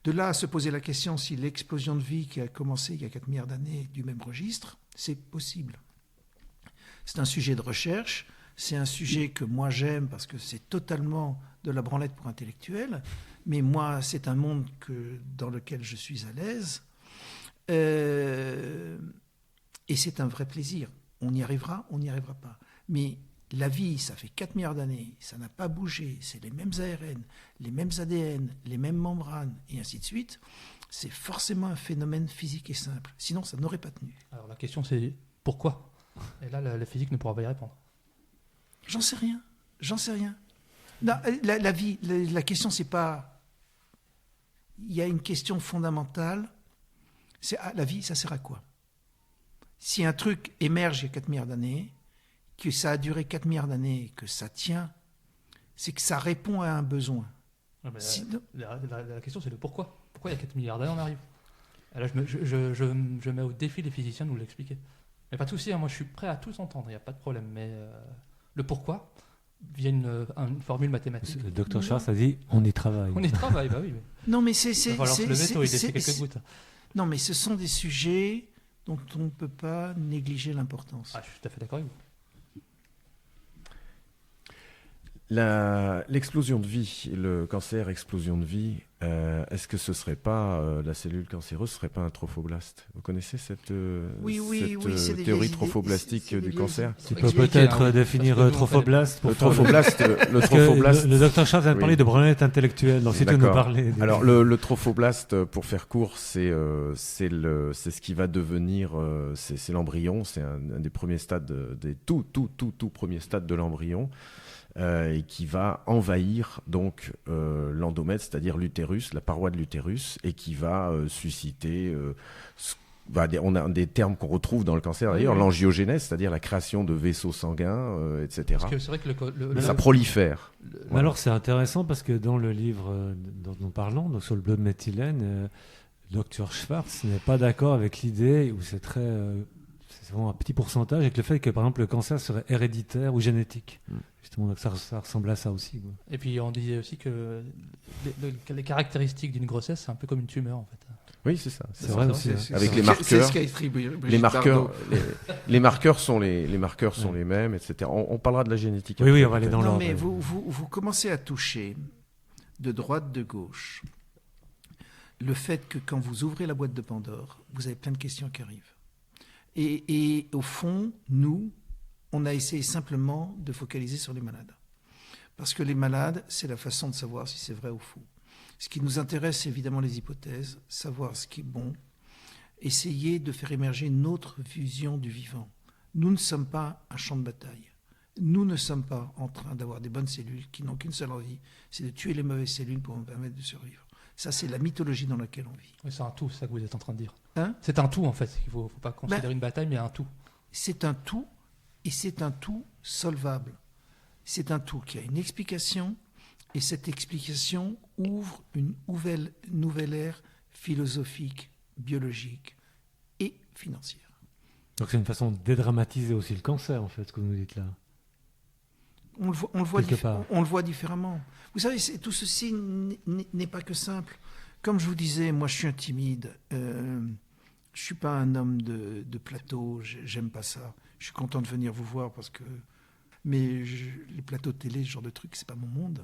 De là à se poser la question si l'explosion de vie qui a commencé il y a 4 milliards d'années est du même registre, c'est possible. C'est un sujet de recherche, c'est un sujet que moi j'aime parce que c'est totalement de la branlette pour intellectuels, mais moi, c'est un monde dans lequel je suis à l'aise. Et c'est un vrai plaisir. On y arrivera, on n'y arrivera pas. Mais la vie, ça fait 4 milliards d'années, ça n'a pas bougé, c'est les mêmes ARN, les mêmes ADN, les mêmes membranes, et ainsi de suite. C'est forcément un phénomène physique et simple. Sinon, ça n'aurait pas tenu. Alors la question c'est pourquoi ? Et là, la physique ne pourra pas y répondre. J'en sais rien. Non, la vie, la question, c'est pas... Il y a une question fondamentale, c'est la vie, ça sert à quoi ? Si un truc émerge il y a 4 milliards d'années, que ça a duré 4 milliards d'années et que ça tient, c'est que ça répond à un besoin. La question, c'est le pourquoi. Pourquoi il y a 4 milliards d'années, on arrive ? Et là, je mets au défi les physiciens de nous l'expliquer. Mais pas de souci, hein, moi je suis prêt à tous entendre, il n'y a pas de problème. Mais le pourquoi via une formule mathématique. Le docteur Schwartz a dit on y travaille. On y travaille, bah oui. Mais... Non, mais il va falloir se lever tôt et laisser quelques gouttes. Non, mais ce sont des sujets dont on ne peut pas négliger l'importance. Ah, je suis tout à fait d'accord avec vous. L'explosion de vie, le cancer, explosion de vie, est-ce que ce serait pas la cellule cancéreuse, ce serait pas un trophoblaste ? Vous connaissez cette théorie trophoblastique du cancer ? Tu peux peut-être définir trophoblaste. Le trophoblaste. Le docteur Schwartz vient de parler de branlette intellectuelle, donc si tu nous parlais. Alors le trophoblaste, pour faire court, c'est ce qui va devenir, c'est l'embryon, c'est un des premiers stades, des tout premiers stades de l'embryon. Et qui va envahir donc l'endomètre, c'est-à-dire l'utérus, la paroi de l'utérus, et qui va susciter. On a des termes qu'on retrouve dans le cancer d'ailleurs, l'angiogénèse, c'est-à-dire la création de vaisseaux sanguins, etc. Parce que c'est vrai que ça prolifère. Voilà. Alors c'est intéressant parce que dans le livre dont nous parlons, donc sur le bleu de méthylène, le docteur Schwartz n'est pas d'accord avec l'idée où c'est vraiment un petit pourcentage avec le fait que par exemple le cancer serait héréditaire ou génétique. Justement, donc ça ressemble à ça aussi. Quoi. Et puis on disait aussi que les caractéristiques d'une grossesse, c'est un peu comme une tumeur en fait. Oui, c'est ça. C'est vrai aussi. Avec les marqueurs. C'est ce qu'a écrit les marqueurs sont les mêmes, etc. On parlera de la génétique. Oui, on va aller dans l'ordre. Non, mais vous commencez à toucher de droite, de gauche le fait que quand vous ouvrez la boîte de Pandore, vous avez plein de questions qui arrivent. Et au fond, nous, on a essayé simplement de focaliser sur les malades. Parce que les malades, c'est la façon de savoir si c'est vrai ou faux. Ce qui nous intéresse, c'est évidemment les hypothèses, savoir ce qui est bon, essayer de faire émerger une autre vision du vivant. Nous ne sommes pas un champ de bataille. Nous ne sommes pas en train d'avoir des bonnes cellules qui n'ont qu'une seule envie, c'est de tuer les mauvaises cellules pour nous permettre de survivre. Ça, c'est la mythologie dans laquelle on vit. Oui, c'est un tout, c'est ça que vous êtes en train de dire. Hein ? C'est un tout, en fait. Il ne faut pas considérer une bataille, mais un tout. C'est un tout, et c'est un tout solvable. C'est un tout qui a une explication, et cette explication ouvre une nouvelle ère philosophique, biologique et financière. Donc c'est une façon de dédramatiser aussi le cancer, en fait, ce que vous nous dites là. On le voit différemment. Vous savez, tout ceci n'est pas que simple. Comme je vous disais, moi je suis un timide. Je ne suis pas un homme de plateau, j'aime pas ça. Je suis content de venir vous voir parce que... Mais les plateaux de télé, ce genre de trucs, c'est pas mon monde.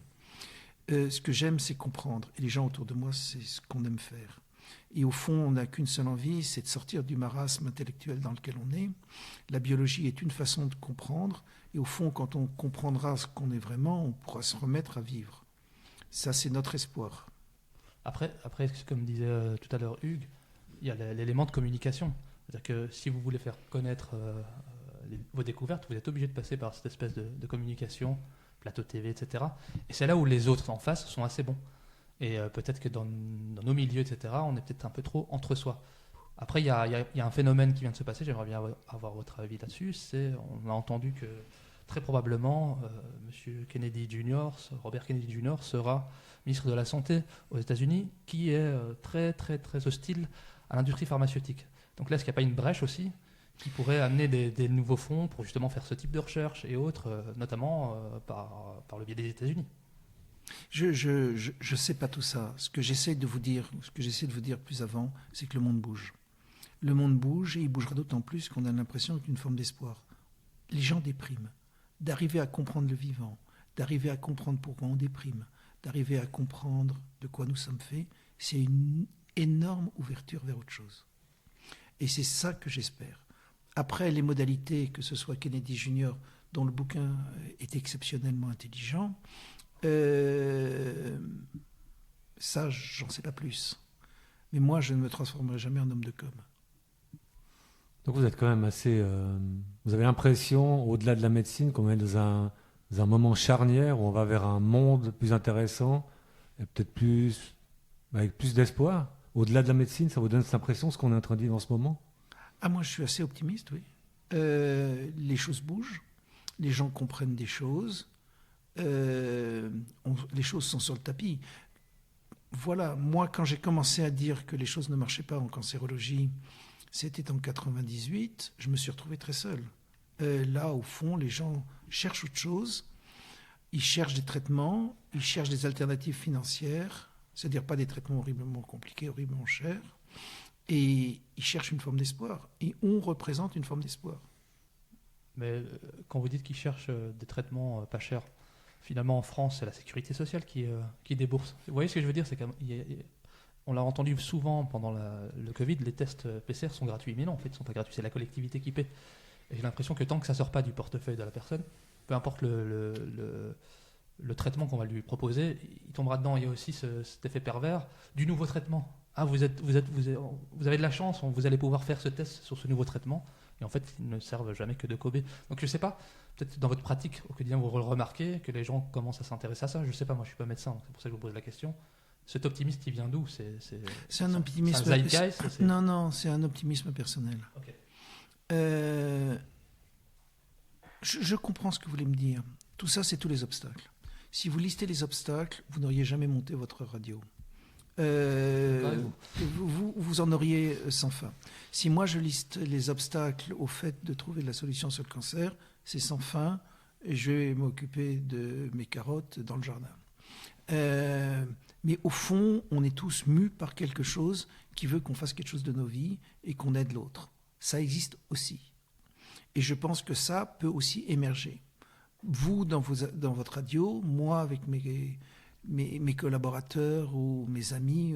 Ce que j'aime, c'est comprendre. Et les gens autour de moi, c'est ce qu'on aime faire. Et au fond, on n'a qu'une seule envie, c'est de sortir du marasme intellectuel dans lequel on est. La biologie est une façon de comprendre. Et au fond, quand on comprendra ce qu'on est vraiment, on pourra se remettre à vivre. Ça, c'est notre espoir. Après, comme disait tout à l'heure Hugues, il y a l'élément de communication. C'est-à-dire que si vous voulez faire connaître vos découvertes, vous êtes obligé de passer par cette espèce de communication, plateau TV, etc. Et c'est là où les autres en face sont assez bons. Et peut-être que dans nos milieux, etc., on est peut-être un peu trop entre soi. Après, il y a un phénomène qui vient de se passer, j'aimerais bien avoir votre avis là-dessus. On a entendu que très probablement, M. Kennedy Jr., Robert Kennedy Jr., sera ministre de la Santé aux États-Unis, qui est très, très, très hostile à l'industrie pharmaceutique. Donc là, est-ce qu'il n'y a pas une brèche aussi qui pourrait amener des nouveaux fonds pour justement faire ce type de recherche et autres, notamment par le biais des États-Unis? Je sais pas tout ça. Ce que j'essaie de vous dire plus avant, c'est que le monde bouge. Le monde bouge et il bougera d'autant plus qu'on a l'impression qu'une forme d'espoir. Les gens dépriment. D'arriver à comprendre le vivant, d'arriver à comprendre pourquoi on déprime, d'arriver à comprendre de quoi nous sommes faits, c'est une énorme ouverture vers autre chose. Et c'est ça que j'espère. Après, les modalités, que ce soit Kennedy Jr., dont le bouquin est exceptionnellement intelligent, ça, j'en sais pas plus. Mais moi, je ne me transformerai jamais en homme de com'. Donc vous êtes quand même assez... vous avez l'impression, au-delà de la médecine, qu'on est dans un moment charnière où on va vers un monde plus intéressant et peut-être plus... avec plus d'espoir. Au-delà de la médecine, ça vous donne cette impression, ce qu'on est en train de vivre en ce moment? Ah, moi, je suis assez optimiste, oui. Les choses bougent, les gens comprennent des choses, les choses sont sur le tapis. Voilà, moi, quand j'ai commencé à dire que les choses ne marchaient pas en cancérologie, c'était en 98, je me suis retrouvé très seul. Là, au fond, les gens cherchent autre chose, ils cherchent des traitements, ils cherchent des alternatives financières, c'est-à-dire pas des traitements horriblement compliqués, horriblement chers, et ils cherchent une forme d'espoir, et on représente une forme d'espoir. Mais quand vous dites qu'ils cherchent des traitements pas chers, finalement en France, c'est la sécurité sociale qui débourse. Vous voyez ce que je veux dire, c'est on l'a entendu souvent pendant le Covid, les tests PCR sont gratuits. Mais non, en fait, ils ne sont pas gratuits, c'est la collectivité qui paie. Et j'ai l'impression que tant que ça ne sort pas du portefeuille de la personne, peu importe le traitement qu'on va lui proposer, il tombera dedans. Il y a aussi cet effet pervers du nouveau traitement. Ah, vous avez de la chance, vous allez pouvoir faire ce test sur ce nouveau traitement. Et en fait, ils ne servent jamais que de Kobe. Donc je ne sais pas, peut-être dans votre pratique au quotidien, vous remarquez que les gens commencent à s'intéresser à ça. Je ne sais pas, moi je ne suis pas médecin, donc c'est pour ça que je vous pose la question. Cet optimisme, il vient d'où? C'est un optimisme. C'est un zeitgeist, Non, c'est un optimisme personnel. Okay. Je comprends ce que vous voulez me dire. Tout ça, c'est tous les obstacles. Si vous listez les obstacles, vous n'auriez jamais monté votre radio. Vous en auriez sans fin. Si moi je liste les obstacles au fait de trouver la solution sur le cancer, c'est sans fin, et je vais m'occuper de mes carottes dans le jardin. Mais au fond, on est tous mus par quelque chose qui veut qu'on fasse quelque chose de nos vies et qu'on aide l'autre. Ça existe aussi. Et je pense que ça peut aussi émerger. Vous, dans votre radio, moi, avec mes collaborateurs ou mes amis,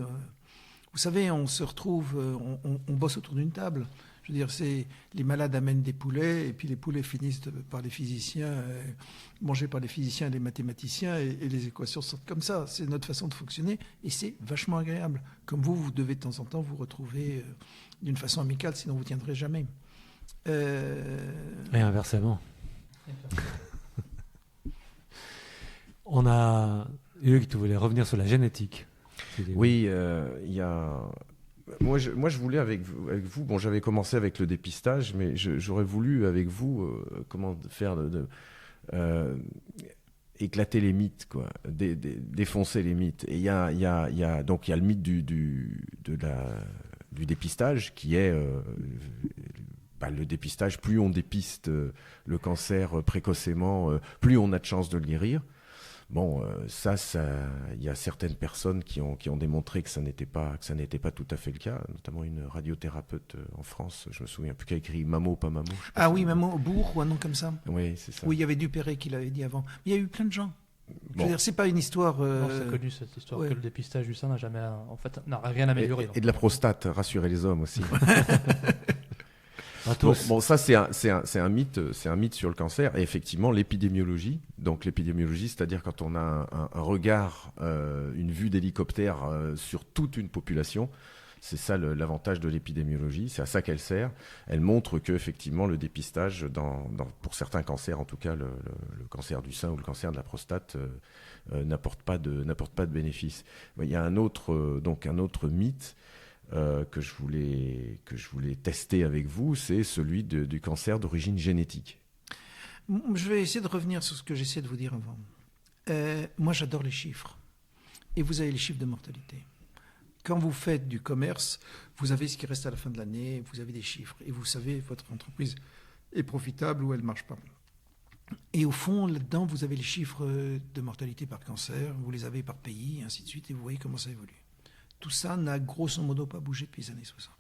vous savez, on se retrouve, on bosse autour d'une table. Je veux dire, les malades amènent des poulets et puis les poulets finissent par les physiciens, mangés par les physiciens et les mathématiciens et les équations sortent comme ça. C'est notre façon de fonctionner et c'est vachement agréable. Comme vous devez de temps en temps vous retrouver d'une façon amicale, sinon vous ne tiendrez jamais. Et inversement. On a Hugues, tu voulais revenir sur la génétique. Oui, il y a... Moi, je voulais avec vous, bon, j'avais commencé avec le dépistage, mais j'aurais voulu avec vous comment faire éclater les mythes, quoi, défoncer les mythes. Et il y a le mythe du dépistage qui est le dépistage. Plus on dépiste le cancer précocement, plus on a de chances de le guérir. Bon, il y a certaines personnes qui ont démontré que ça n'était pas tout à fait le cas, notamment une radiothérapeute en France, je me souviens plus, qui a écrit Mamo, pas Mamo. Ah oui, Mamo, Bourg ou un nom comme ça. Oui, c'est ça. Oui, il y avait Dupéré qui l'avait dit avant. Mais il y a eu plein de gens. Je veux dire, c'est pas une histoire. Non, c'est connu cette histoire que le dépistage du sein n'a jamais, n'a rien amélioré. Et de la prostate, rassurer les hommes aussi. Bon, ça c'est un mythe sur le cancer. Et effectivement, l'épidémiologie. Donc l'épidémiologie, c'est-à-dire quand on a un regard, une vue d'hélicoptère sur toute une population. C'est ça l'avantage de l'épidémiologie. C'est à ça qu'elle sert. Elle montre que effectivement le dépistage, pour certains cancers, en tout cas le cancer du sein ou le cancer de la prostate, n'apporte pas de bénéfice. Il y a un autre mythe. Que je voulais tester avec vous, c'est celui du cancer d'origine génétique. Je vais essayer de revenir sur ce que j'essaie de vous dire avant. Moi, j'adore les chiffres. Et vous avez les chiffres de mortalité. Quand vous faites du commerce, vous avez ce qui reste à la fin de l'année, vous avez des chiffres, et vous savez votre entreprise est profitable ou elle ne marche pas. Et au fond, là-dedans, vous avez les chiffres de mortalité par cancer, vous les avez par pays, et ainsi de suite, et vous voyez comment ça évolue. Tout ça n'a grosso modo pas bougé depuis les années 60.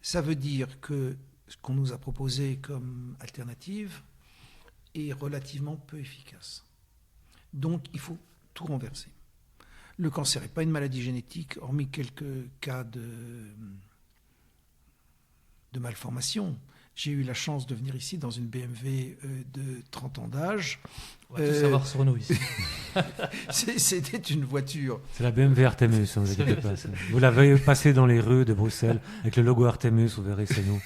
Ça veut dire que ce qu'on nous a proposé comme alternative est relativement peu efficace. Donc, il faut tout renverser. Le cancer n'est pas une maladie génétique, hormis quelques cas de malformation. J'ai eu la chance de venir ici dans une BMW de 30 ans d'âge. On va tout savoir sur nous ici. C'était une voiture. C'est la BMW Artemus, ne vous inquiétez pas. Vous l'avez passé dans les rues de Bruxelles avec le logo Artemus, vous verrez, c'est nous.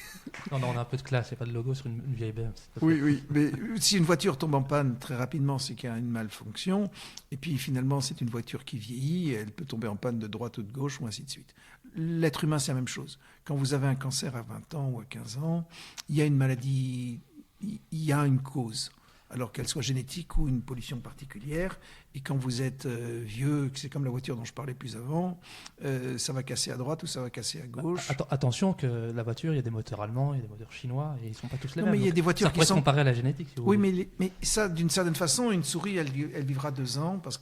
Non, on a un peu de classe, il n'y a pas de logo sur une vieille BMW. Oui, mais si une voiture tombe en panne très rapidement, c'est qu'il y a une malfonction. Et puis finalement, c'est une voiture qui vieillit, elle peut tomber en panne de droite ou de gauche, ou ainsi de suite. L'être humain, c'est la même chose. Quand vous avez un cancer à 20 ans ou à 15 ans, il y a une maladie, il y a une cause, alors qu'elle soit génétique ou une pollution particulière. Et quand vous êtes vieux, c'est comme la voiture dont je parlais plus avant, ça va casser à droite ou ça va casser à gauche. Attention que la voiture, il y a des moteurs allemands, il y a des moteurs chinois, et ils ne sont pas tous les mêmes. Mais il y a des voitures ça pourrait se comparer à la génétique. Si vous voulez. Mais ça, d'une certaine façon, une souris, elle vivra 2 ans parce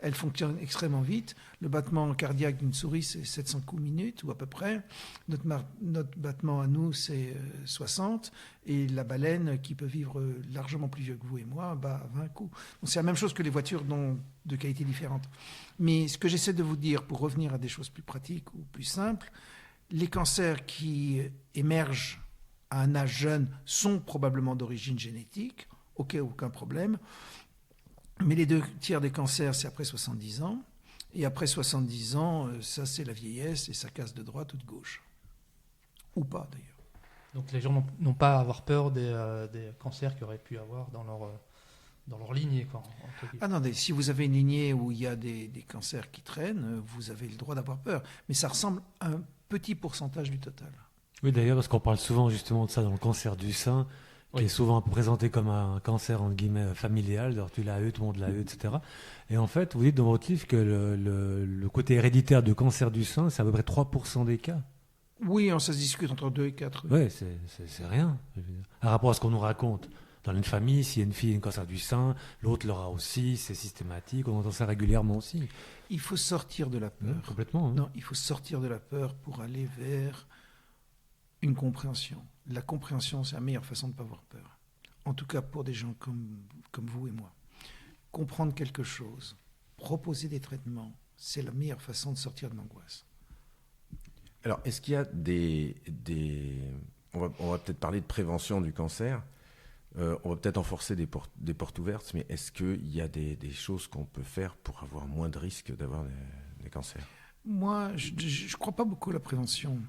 elle fonctionne extrêmement vite. Le battement cardiaque d'une souris, c'est 700 coups minute ou à peu près. Notre battement à nous, c'est 60. Et la baleine, qui peut vivre largement plus vieux que vous et moi, bat 20 coups. Donc c'est la même chose que les voitures de qualité différente. Mais ce que j'essaie de vous dire, pour revenir à des choses plus pratiques ou plus simples, les cancers qui émergent à un âge jeune sont probablement d'origine génétique. Ok, aucun problème. Mais les 2 tiers des cancers, c'est après 70 ans. Et après 70 ans, ça, c'est la vieillesse et ça casse de droite ou de gauche. Ou pas, d'ailleurs. Donc les gens n'ont pas à avoir peur des cancers qu'ils auraient pu avoir dans leur lignée. Quoi, non, si vous avez une lignée où il y a des cancers qui traînent, vous avez le droit d'avoir peur. Mais ça ressemble à un petit pourcentage du total. Oui, d'ailleurs, parce qu'on parle souvent justement de ça dans le cancer du sein, qui est souvent présenté comme un cancer, entre guillemets, familial. Alors, tu l'as eu, tout le monde l'a eu, etc. Et en fait, vous dites dans votre livre que le côté héréditaire du cancer du sein, c'est à peu près 3% des cas. Oui, ça se discute entre 2 et 4. Oui, c'est rien. Par rapport à ce qu'on nous raconte. Dans une famille, s'il y a une fille qui a un cancer du sein, l'autre l'aura aussi, c'est systématique, on entend ça régulièrement aussi. Il faut sortir de la peur. Oui, complètement. Hein. Non, il faut sortir de la peur pour aller vers une compréhension. La compréhension, c'est la meilleure façon de ne pas avoir peur. En tout cas, pour des gens comme vous et moi. Comprendre quelque chose, proposer des traitements, c'est la meilleure façon de sortir de l'angoisse. Alors, est-ce qu'il y a on va peut-être parler de prévention du cancer. On va peut-être enforcer des portes ouvertes, mais est-ce qu'il y a des choses qu'on peut faire pour avoir moins de risques d'avoir des cancers ? Moi, je ne crois pas beaucoup à la prévention,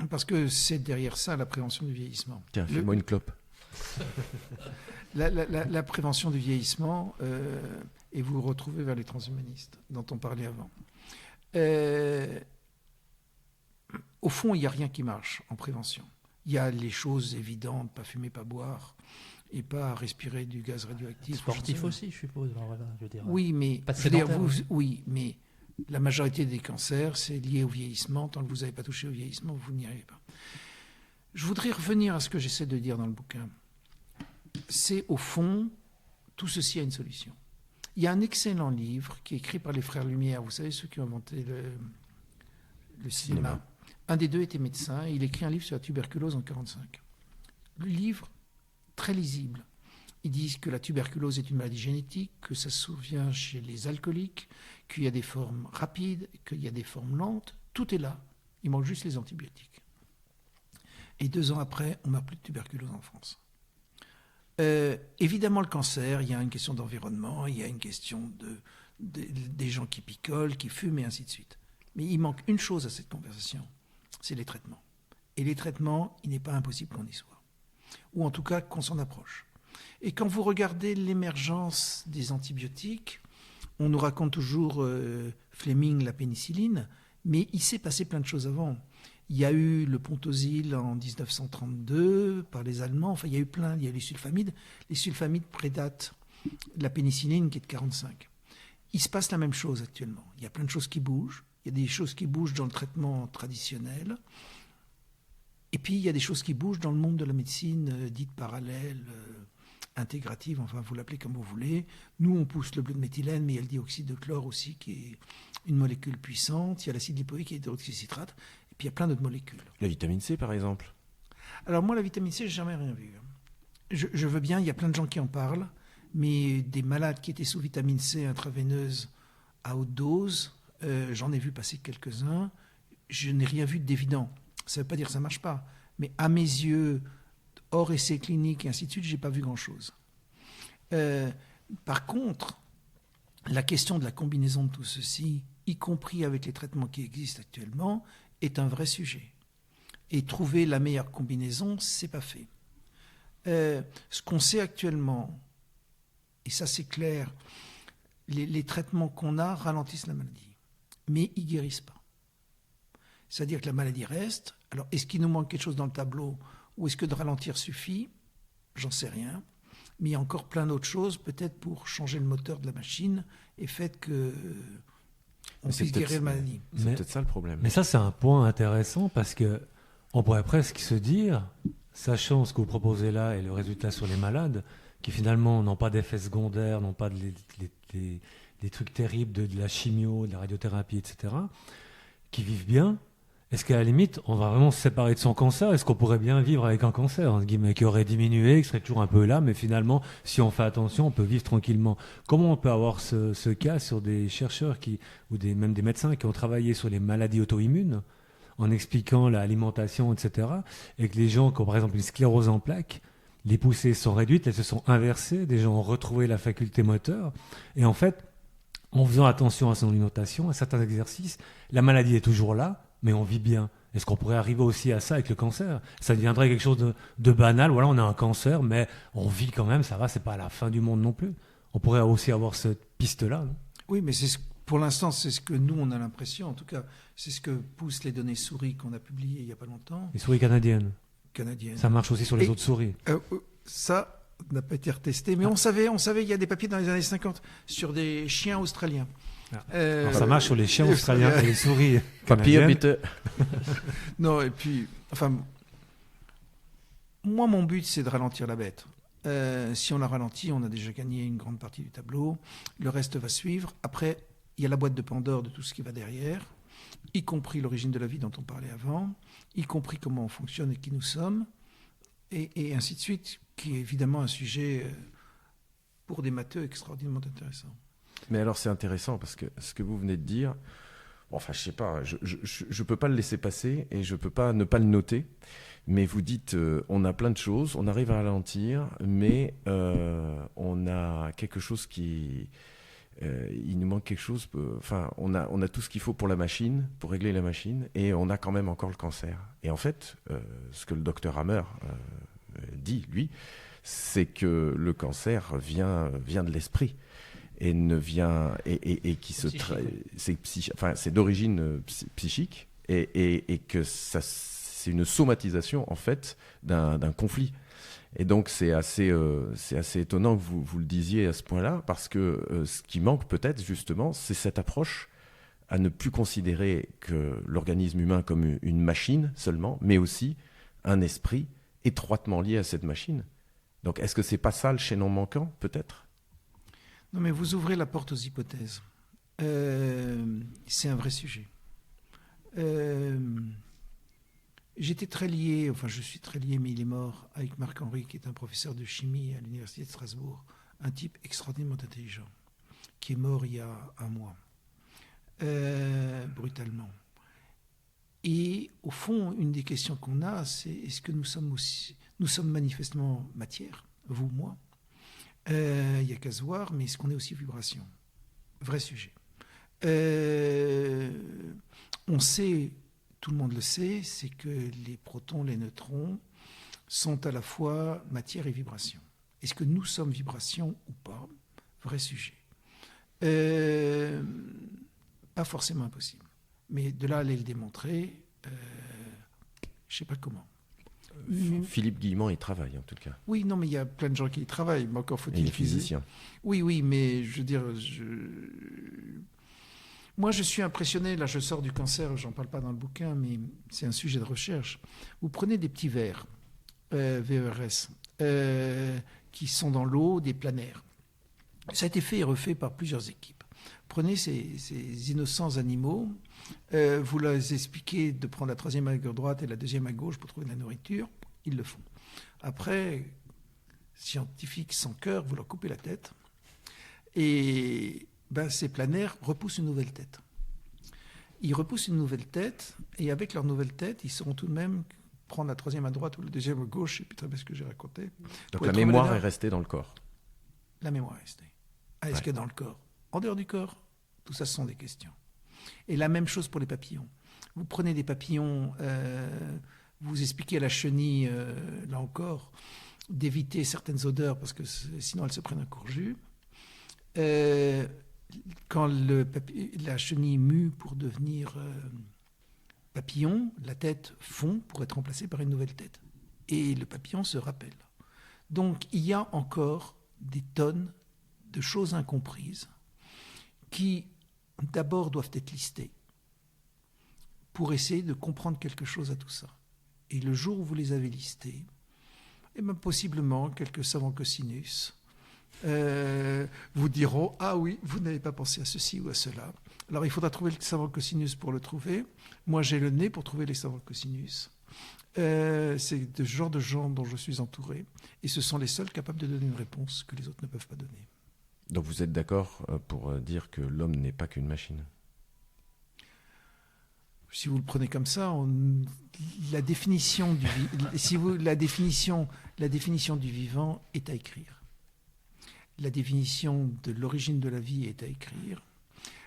parce que c'est derrière ça la prévention du vieillissement. Tiens, fais-moi une clope. La prévention du vieillissement, et vous le retrouvez vers les transhumanistes, dont on parlait avant. Au fond, il n'y a rien qui marche en prévention. Il y a les choses évidentes, pas fumer, pas boire, et pas respirer du gaz radioactif. Sportif aussi, je suppose. Voilà, je veux dire, oui, mais pas de oui, mais la majorité des cancers, c'est lié au vieillissement. Tant que vous n'avez pas touché au vieillissement, vous n'y arrivez pas. Je voudrais revenir à ce que j'essaie de dire dans le bouquin. C'est au fond, tout ceci a une solution. Il y a un excellent livre qui est écrit par les frères Lumière. Vous savez, ceux qui ont inventé le cinéma. Un des deux était médecin. Il écrit un livre sur la tuberculose en 1945. Le livre, très lisible. Ils disent que la tuberculose est une maladie génétique, que ça survient chez les alcooliques, qu'il y a des formes rapides, qu'il y a des formes lentes. Tout est là. Il manque juste les antibiotiques. Et 2 ans après, on n'a plus de tuberculose en France. Évidemment, le cancer, il y a une question d'environnement, il y a une question des gens qui picolent, qui fument, et ainsi de suite. Mais il manque une chose à cette conversation, c'est les traitements. Et les traitements, il n'est pas impossible qu'on y soit. Ou en tout cas, qu'on s'en approche. Et quand vous regardez l'émergence des antibiotiques, on nous raconte toujours Fleming, la pénicilline, mais il s'est passé plein de choses avant. Il y a eu le Pontosil en 1932 par les Allemands. Enfin, il y a eu plein. Il y a les sulfamides. Les sulfamides prédatent la pénicilline qui est de 1945. Il se passe la même chose actuellement. Il y a plein de choses qui bougent. Il y a des choses qui bougent dans le traitement traditionnel. Et puis, il y a des choses qui bougent dans le monde de la médecine dite parallèle, intégrative, enfin, vous l'appelez comme vous voulez. Nous, on pousse le bleu de méthylène, mais il y a le dioxyde de chlore aussi, qui est une molécule puissante. Il y a l'acide lipoïque et l'hydroxycitrate. Et puis, il y a plein d'autres molécules. La vitamine C, par exemple? Alors, moi, la vitamine C, j'ai jamais rien vu. Je veux bien, il y a plein de gens qui en parlent, mais des malades qui étaient sous vitamine C intraveineuse à haute dose, j'en ai vu passer quelques-uns. Je n'ai rien vu d'évident. Ça ne veut pas dire que ça ne marche pas. Mais à mes yeux, hors essais cliniques et ainsi de suite, je n'ai pas vu grand-chose. Par contre, la question de la combinaison de tout ceci, y compris avec les traitements qui existent actuellement, est un vrai sujet. Et trouver la meilleure combinaison, ce n'est pas fait. Ce qu'on sait actuellement, et ça c'est clair, les traitements qu'on a ralentissent la maladie, mais ils ne guérissent pas. C'est-à-dire que la maladie reste. Alors, est-ce qu'il nous manque quelque chose dans le tableau ou est-ce que de ralentir suffit? J'en sais rien. Mais il y a encore plein d'autres choses, peut-être pour changer le moteur de la machine et fait que on puisse guérir la maladie. C'est peut-être ça le problème. Mais ça, c'est un point intéressant parce qu'on pourrait presque se dire, sachant ce que vous proposez là et le résultat sur les malades, qui finalement n'ont pas d'effets secondaires, n'ont pas des trucs terribles de la chimio, de la radiothérapie, etc., qui vivent bien. Est-ce qu'à la limite, on va vraiment se séparer de son cancer? Est-ce qu'on pourrait bien vivre avec un cancer, entre guillemets, qui aurait diminué, qui serait toujours un peu là, mais finalement, si on fait attention, on peut vivre tranquillement? Comment on peut avoir ce cas sur des chercheurs même des médecins qui ont travaillé sur les maladies auto-immunes, en expliquant l'alimentation, etc., et que les gens qui ont par exemple une sclérose en plaques, les poussées sont réduites, elles se sont inversées, des gens ont retrouvé la faculté moteur, et en fait, en faisant attention à son alimentation, à certains exercices, la maladie est toujours là, mais on vit bien. Est-ce qu'on pourrait arriver aussi à ça avec le cancer? Ça deviendrait quelque chose de banal. Voilà, on a un cancer, mais on vit quand même, ça va, c'est pas la fin du monde non plus. On pourrait aussi avoir cette piste-là, non? Oui, mais pour l'instant, c'est ce que nous, on a l'impression. En tout cas, c'est ce que poussent les données souris qu'on a publiées il n'y a pas longtemps. Les souris canadiennes. Canadiennes. Ça marche aussi sur les autres souris. Ça n'a pas été retesté, mais on savait, il y a des papiers dans les années 50 sur des chiens australiens. Alors ça marche sur les chiens australiens et les souris canadiennes. Non, et puis, enfin, moi, mon but, c'est de ralentir la bête. Si on la ralentit, on a déjà gagné une grande partie du tableau. Le reste va suivre. Après, il y a la boîte de Pandore de tout ce qui va derrière, y compris l'origine de la vie dont on parlait avant, y compris comment on fonctionne et qui nous sommes, et ainsi de suite, qui est évidemment un sujet pour des matheux extraordinairement intéressant. Mais alors c'est intéressant parce que ce que vous venez de dire, enfin je sais pas, je peux pas le laisser passer et je peux pas ne pas le noter. Mais vous dites, on a plein de choses, on arrive à ralentir, mais on a quelque chose il nous manque quelque chose. Enfin, on a tout ce qu'il faut pour la machine, pour régler la machine, et on a quand même encore le cancer. Et en fait, ce que le docteur Hammer dit, lui, c'est que le cancer vient de l'esprit. Et ne vient et qui se c'est d'origine psychique et que ça c'est une somatisation en fait d'un conflit. Et donc c'est assez étonnant que vous le disiez à ce point-là, parce que ce qui manque peut-être justement, c'est cette approche à ne plus considérer que l'organisme humain comme une machine seulement, mais aussi un esprit étroitement lié à cette machine. Donc est-ce que c'est pas ça le chaînon manquant peut-être? Non, mais vous ouvrez la porte aux hypothèses. C'est un vrai sujet. J'étais très lié, enfin je suis très lié, mais il est mort, avec Marc-Henri, qui est un professeur de chimie à l'Université de Strasbourg, un type extraordinairement intelligent, qui est mort il y a un mois, brutalement. Et au fond, une des questions qu'on a, c'est est-ce que nous sommes manifestement matière, vous, moi? Il n'y a qu'à se voir, mais est-ce qu'on est aussi vibration? Vrai sujet. On sait, tout le monde le sait, c'est que les protons, les neutrons sont à la fois matière et vibration. Est-ce que nous sommes vibration ou pas? Vrai sujet. Pas forcément impossible. Mais de là à aller le démontrer, je ne sais pas comment. Philippe Guillemont y travaille en tout cas. Oui, non, mais il y a plein de gens qui y travaillent, mais encore faut-il... Il est physicien. Oui, mais je veux dire, Moi, je suis impressionné, là je sors du cancer, j'en parle pas dans le bouquin, mais c'est un sujet de recherche. Vous prenez des petits vers, VERS, qui sont dans l'eau, des planaires. Ça a été fait et refait par plusieurs équipes. Prenez ces innocents animaux, vous leur expliquez de prendre la troisième à droite et la deuxième à gauche pour trouver de la nourriture, ils le font. Après, scientifiques sans cœur, vous leur coupez la tête et ces planaires repoussent une nouvelle tête. Ils repoussent une nouvelle tête et avec leur nouvelle tête, ils sauront tout de même prendre la troisième à droite ou la deuxième à gauche, je ne sais plus très bien ce que j'ai raconté. Donc la mémoire est restée dans le corps. La mémoire est restée. Est-ce que dans le corps? En dehors du corps? Tout ça, ce sont des questions. Et la même chose pour les papillons. Vous prenez des papillons, vous expliquez à la chenille, là encore, d'éviter certaines odeurs parce que sinon elles se prennent un courjus. Quand la chenille mue pour devenir papillon, la tête fond pour être remplacée par une nouvelle tête. Et le papillon se rappelle. Donc il y a encore des tonnes de choses incomprises qui d'abord doivent être listées pour essayer de comprendre quelque chose à tout ça. Et le jour où vous les avez listées, possiblement quelques savants cosinus vous diront « Ah oui, vous n'avez pas pensé à ceci ou à cela ». Alors il faudra trouver le savant cosinus pour le trouver. Moi j'ai le nez pour trouver les savants cosinus. C'est ce genre de gens dont je suis entouré. Et ce sont les seuls capables de donner une réponse que les autres ne peuvent pas donner. Donc vous êtes d'accord pour dire que l'homme n'est pas qu'une machine? Si vous le prenez comme ça, la définition du vivant est à écrire. La définition de l'origine de la vie est à écrire.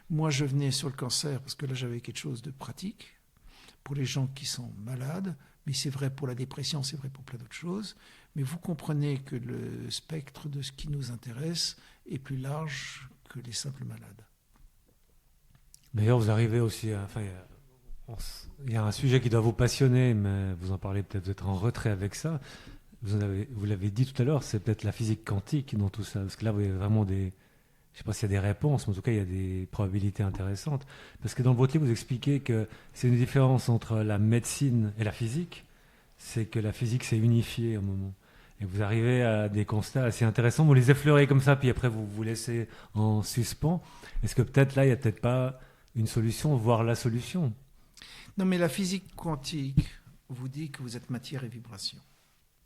Moi, je venais sur le cancer parce que là, j'avais quelque chose de pratique pour les gens qui sont malades, mais c'est vrai pour la dépression, c'est vrai pour plein d'autres choses. Mais vous comprenez que le spectre de ce qui nous intéresse est plus large que les simples malades. D'ailleurs, vous arrivez aussi à... il y a un sujet qui doit vous passionner, mais vous en parlez peut-être, vous êtes en retrait avec ça. Vous l'avez dit tout à l'heure, c'est peut-être la physique quantique dans tout ça. Parce que là, vous avez vraiment des... Je ne sais pas s'il y a des réponses, mais en tout cas, il y a des probabilités intéressantes. Parce que dans votre livre, vous expliquez que c'est une différence entre la médecine et la physique. C'est que la physique s'est unifiée à un moment. Et vous arrivez à des constats assez intéressants. Vous les effleurez comme ça, puis après, vous vous laissez en suspens. Est-ce que peut-être là, il n'y a peut-être pas une solution, voire la solution? Non, mais la physique quantique vous dit que vous êtes matière et vibration.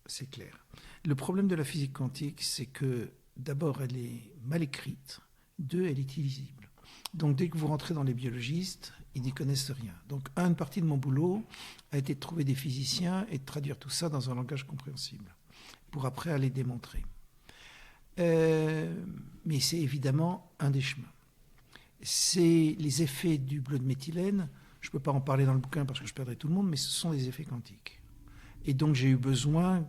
C'est clair. Le problème de la physique quantique, c'est que d'abord, elle est mal écrite. Deux, elle est illisible. Donc, dès que vous rentrez dans les biologistes, ils n'y connaissent rien. Donc, une partie de mon boulot a été de trouver des physiciens et de traduire tout ça dans un langage compréhensible, pour après aller démontrer. Mais c'est évidemment un des chemins. C'est les effets du bleu de méthylène. Je ne peux pas en parler dans le bouquin parce que je perdrais tout le monde, mais ce sont des effets quantiques. Et donc, j'ai eu besoin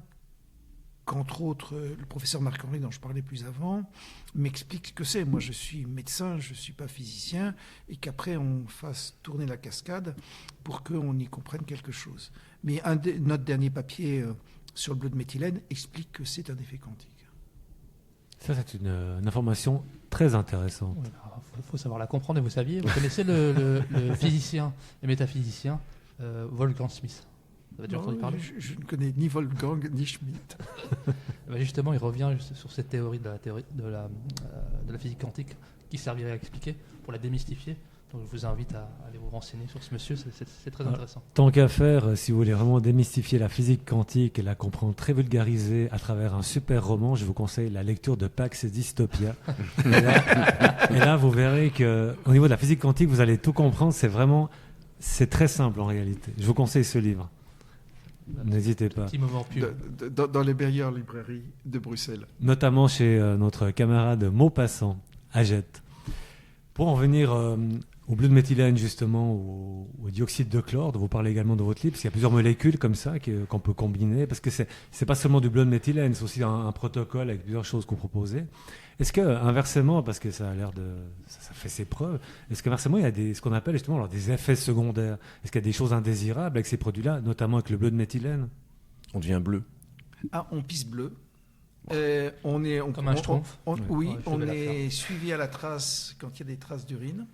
qu'entre autres, le professeur Marc-Henri, dont je parlais plus avant, m'explique ce que c'est. Moi, je suis médecin, je ne suis pas physicien, et qu'après, on fasse tourner la cascade pour qu'on y comprenne quelque chose. Mais notre dernier papier sur le bleu de méthylène explique que c'est un effet quantique. Ça, c'est une information très intéressante. Il faut savoir la comprendre, et vous saviez, vous connaissez le physicien et métaphysicien Wolfgang Schmidt. Vous avez déjà entendu parler ? Je ne connais ni Wolfgang ni Schmidt. Justement, il revient sur cette théorie de la physique quantique qui servirait à expliquer, pour la démystifier. Donc je vous invite à aller vous renseigner sur ce monsieur, c'est très intéressant. Tant qu'à faire, si vous voulez vraiment démystifier la physique quantique et la comprendre très vulgarisée à travers un super roman, je vous conseille la lecture de Pax Dystopia. et là, vous verrez qu'au niveau de la physique quantique, vous allez tout comprendre. C'est très simple en réalité. Je vous conseille ce livre. N'hésitez pas. Petit moment pub. Dans les meilleures librairies de Bruxelles. Notamment chez notre camarade Maupassant, Agette. Pour en venir au bleu de méthylène, justement, au dioxyde de chlore, dont vous parlez également dans votre livre, parce qu'il y a plusieurs molécules comme ça qu'on peut combiner, parce que c'est pas seulement du bleu de méthylène, c'est aussi un protocole avec plusieurs choses qu'on proposait. Est-ce que, inversement, parce que ça a l'air de... Ça fait ses preuves, est-ce qu'inversement, il y a ce qu'on appelle justement des effets secondaires? Est-ce qu'il y a des choses indésirables avec ces produits-là, notamment avec le bleu de méthylène? On devient bleu. Ah, on pisse bleu. Comme un schtroumpf. Oui, on est suivi à la trace quand il y a des traces d'urine.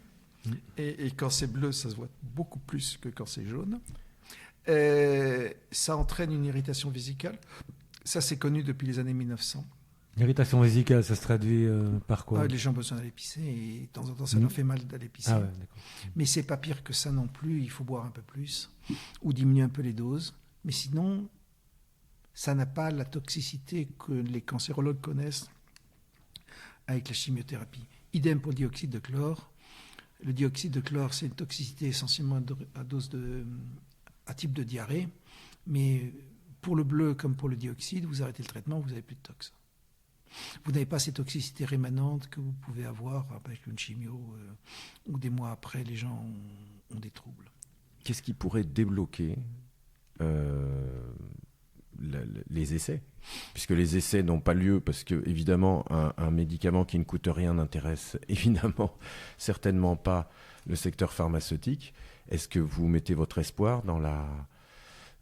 Et quand c'est bleu, ça se voit beaucoup plus que quand c'est jaune. Ça entraîne une irritation vésicale. Ça, c'est connu depuis les années 1900. L'irritation vésicale, ça se traduit par quoi? Les gens ont besoin d'aller pisser et de temps en temps, ça leur fait mal d'aller pisser. Ah ouais, d'accord. Mais c'est pas pire que ça non plus. Il faut boire un peu plus ou diminuer un peu les doses. Mais sinon, ça n'a pas la toxicité que les cancérologues connaissent avec la chimiothérapie. Idem pour le dioxyde de chlore. Le dioxyde de chlore, c'est une toxicité essentiellement à type de diarrhée. Mais pour le bleu comme pour le dioxyde, vous arrêtez le traitement, vous n'avez plus de tox. Vous n'avez pas ces toxicités rémanentes que vous pouvez avoir avec une chimio où des mois après, les gens ont des troubles. Qu'est-ce qui pourrait débloquer les essais? Puisque les essais n'ont pas lieu parce que, évidemment, un médicament qui ne coûte rien n'intéresse évidemment certainement pas le secteur pharmaceutique. Est-ce que vous mettez votre espoir dans la...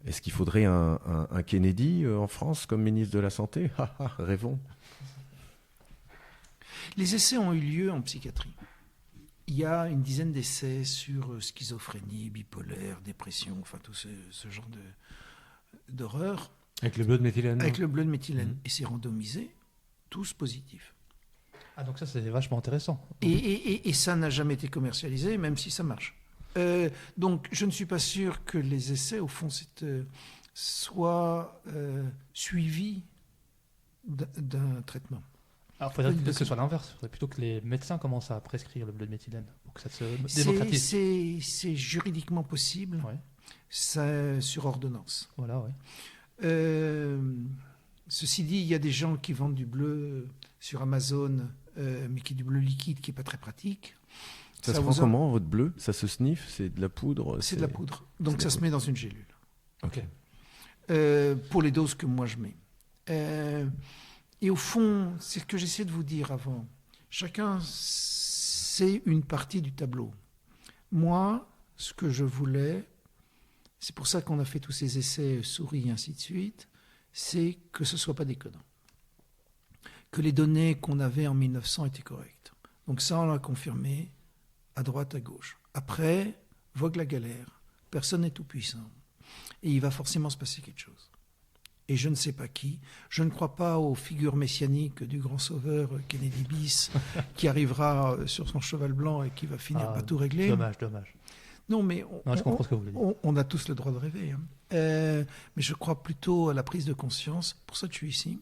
Est-ce qu'il faudrait un Kennedy en France comme ministre de la Santé? Rêvons. Les essais ont eu lieu en psychiatrie. Il y a une dizaine d'essais sur schizophrénie, bipolaire, dépression, enfin tout ce genre d'horreur. Avec le bleu de méthylène? Avec le bleu de méthylène. Et c'est randomisé, tous positifs. Ah, donc ça, c'est vachement intéressant. Et ça n'a jamais été commercialisé, même si ça marche. Donc, je ne suis pas sûr que les essais, au fond, soient suivis d'un traitement. Alors, il faudrait que ce soit l'inverse. Il faudrait plutôt que les médecins commencent à prescrire le bleu de méthylène pour que ça se démocratise. C'est juridiquement possible, sur ordonnance. Voilà, oui. Ceci dit, il y a des gens qui vendent du bleu sur Amazon, mais qui est du bleu liquide, qui n'est pas très pratique. Ça se prend comment, votre bleu? Ça se sniffe? C'est de la poudre? C'est de la poudre. Donc ça se met dans une gélule. Ok. Pour les doses que moi je mets. Et au fond, c'est ce que j'essaie de vous dire avant. Chacun, c'est une partie du tableau. Moi, ce que je voulais, c'est pour ça qu'on a fait tous ces essais souris et ainsi de suite, c'est que ce ne soit pas déconnant. Que les données qu'on avait en 1900 étaient correctes. Donc ça, on l'a confirmé à droite, à gauche. Après, vogue la galère. Personne n'est tout puissant. Et il va forcément se passer quelque chose. Et je ne sais pas qui. Je ne crois pas aux figures messianiques du grand sauveur Kennedy bis qui arrivera sur son cheval blanc et qui va finir par tout régler. Dommage. Non, mais je comprends ce que vous voulez dire. On a tous le droit de rêver. Mais je crois plutôt à la prise de conscience. Pour ça que je suis ici.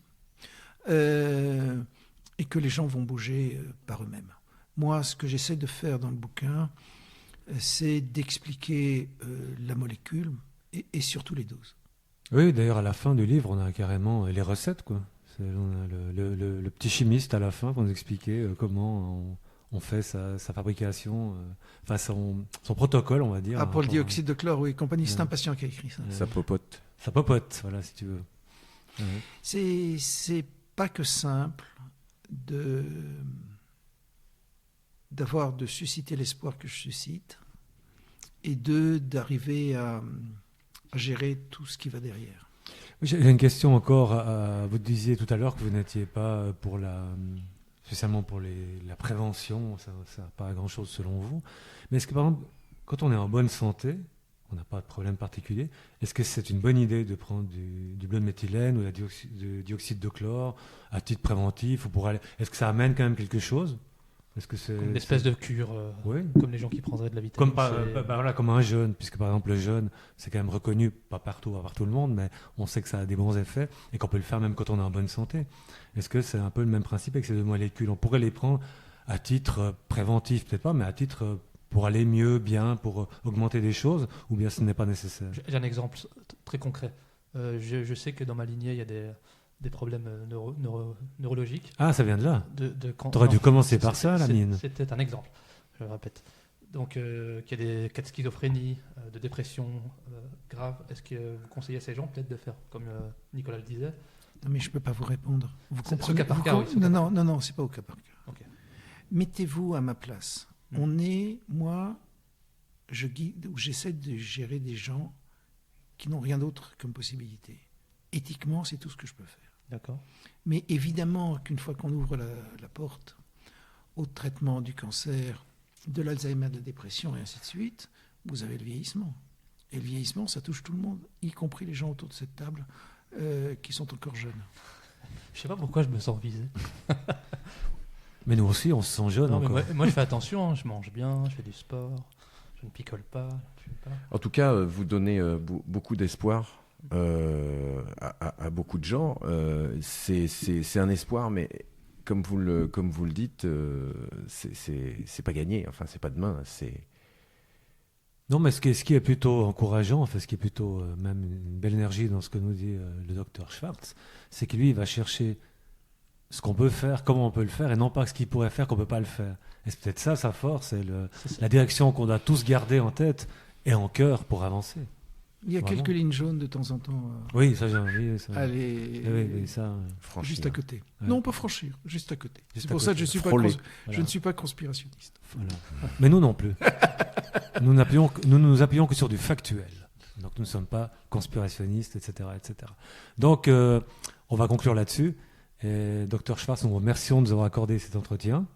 Et que les gens vont bouger par eux-mêmes. Moi, ce que j'essaie de faire dans le bouquin, c'est d'expliquer la molécule et surtout les doses. Oui, d'ailleurs, à la fin du livre, on a carrément les recettes, quoi. On a le petit chimiste à la fin pour nous expliquer comment on fait sa fabrication, enfin son protocole, on va dire. Ah, pour le dioxyde de chlore, oui, compagnie, c'est un patient qui a écrit ça. Ça popote. Ça popote, voilà, si tu veux. C'est pas que simple de susciter l'espoir que je suscite et d'arriver à gérer tout ce qui va derrière. J'ai une question encore. Vous disiez tout à l'heure que vous n'étiez pas spécialement pour la prévention, ça n'a pas grand-chose selon vous. Mais est-ce que, par exemple, quand on est en bonne santé, on n'a pas de problème particulier, est-ce que c'est une bonne idée de prendre du bleu de méthylène ou du dioxyde de chlore à titre préventif est-ce que ça amène quand même quelque chose? Est-ce que c'est une espèce de cure, comme les gens qui prendraient de la vitamine comme un jeûne, puisque par exemple le jeûne, c'est quand même reconnu, pas par tout le monde, mais on sait que ça a des bons effets et qu'on peut le faire même quand on est en bonne santé. Est-ce que c'est un peu le même principe avec ces deux molécules? On pourrait les prendre à titre préventif, peut-être pas, mais à titre pour aller mieux, bien, pour augmenter des choses, ou bien ce n'est pas nécessaire? J'ai un exemple très concret. Je sais que dans ma lignée, il y a des problèmes neurologiques. Ah, ça vient de là. T'aurais dû commencer par ça, la mine. C'était un exemple, je le répète. Donc, qu'il y a des cas de schizophrénie, de dépression grave. Est-ce que vous conseillez à ces gens peut-être de faire comme Nicolas le disait? Non, mais je ne peux pas vous répondre. Vous comprenez? Au cas par cas, oui. Non, c'est pas au cas par cas. Okay. Mettez-vous à ma place. Moi, je guide ou j'essaie de gérer des gens qui n'ont rien d'autre comme possibilité. Éthiquement, c'est tout ce que je peux faire. D'accord. Mais évidemment qu'une fois qu'on ouvre la porte au traitement du cancer de l'Alzheimer, de la dépression et ainsi de suite, vous avez le vieillissement. Et le vieillissement, ça touche tout le monde, y compris les gens autour de cette table qui sont encore jeunes. Je sais pas pourquoi je me sens visé. Mais nous aussi, on se sent jeune encore. Moi, je fais attention, hein, je mange bien, je fais du sport, je ne picole pas, je fume pas. En tout cas, vous donnez beaucoup d'espoir à beaucoup de gens. C'est un espoir, mais comme vous le dites, c'est pas gagné. Enfin, c'est pas demain. Non, mais ce qui est plutôt encourageant, enfin, ce qui est plutôt même une belle énergie dans ce que nous dit le docteur Schwartz, c'est que lui, il va chercher ce qu'on peut faire, comment on peut le faire, et non pas ce qu'il pourrait faire qu'on peut pas le faire. Et c'est peut-être ça sa force, et la direction qu'on doit tous garder en tête et en cœur pour avancer. Il y a Vraiment. quelques lignes jaunes de temps en temps. Oui, ça j'ai envie. Ça. Allez, Oui, ça. Franchir. juste à côté. Ouais. Non, pas franchir, juste à côté. Juste C'est à pour ça côté. que je Frôler. Voilà. ne suis pas conspirationniste. Voilà. Mais nous non plus. Nous ne nous appuyons que sur du factuel. Donc nous ne sommes pas conspirationnistes, etc. etc. Donc on va conclure là-dessus. Et Dr Schwartz, nous vous remercions de nous avoir accordé cet entretien.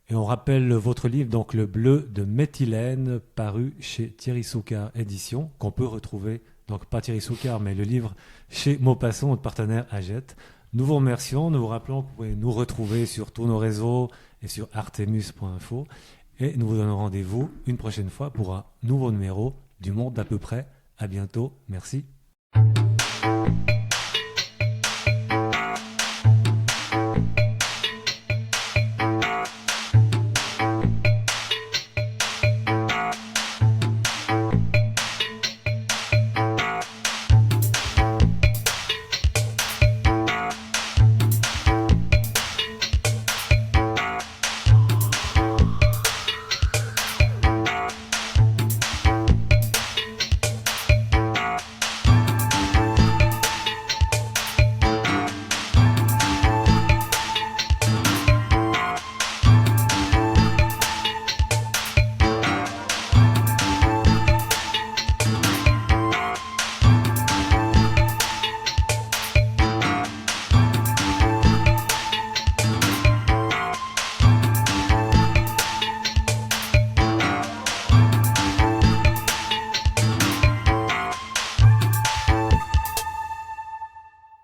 Et on rappelle votre livre, donc Le Bleu de Méthylène, paru chez Thierry Soucard Éditions, qu'on peut retrouver, donc pas Thierry Soucard, mais le livre chez Maupassant, notre partenaire Agette. Nous vous remercions, nous vous rappelons que vous pouvez nous retrouver sur tous nos réseaux et sur artemus.info. Et nous vous donnons rendez-vous une prochaine fois pour un nouveau numéro du Monde d'à peu près. À bientôt. Merci.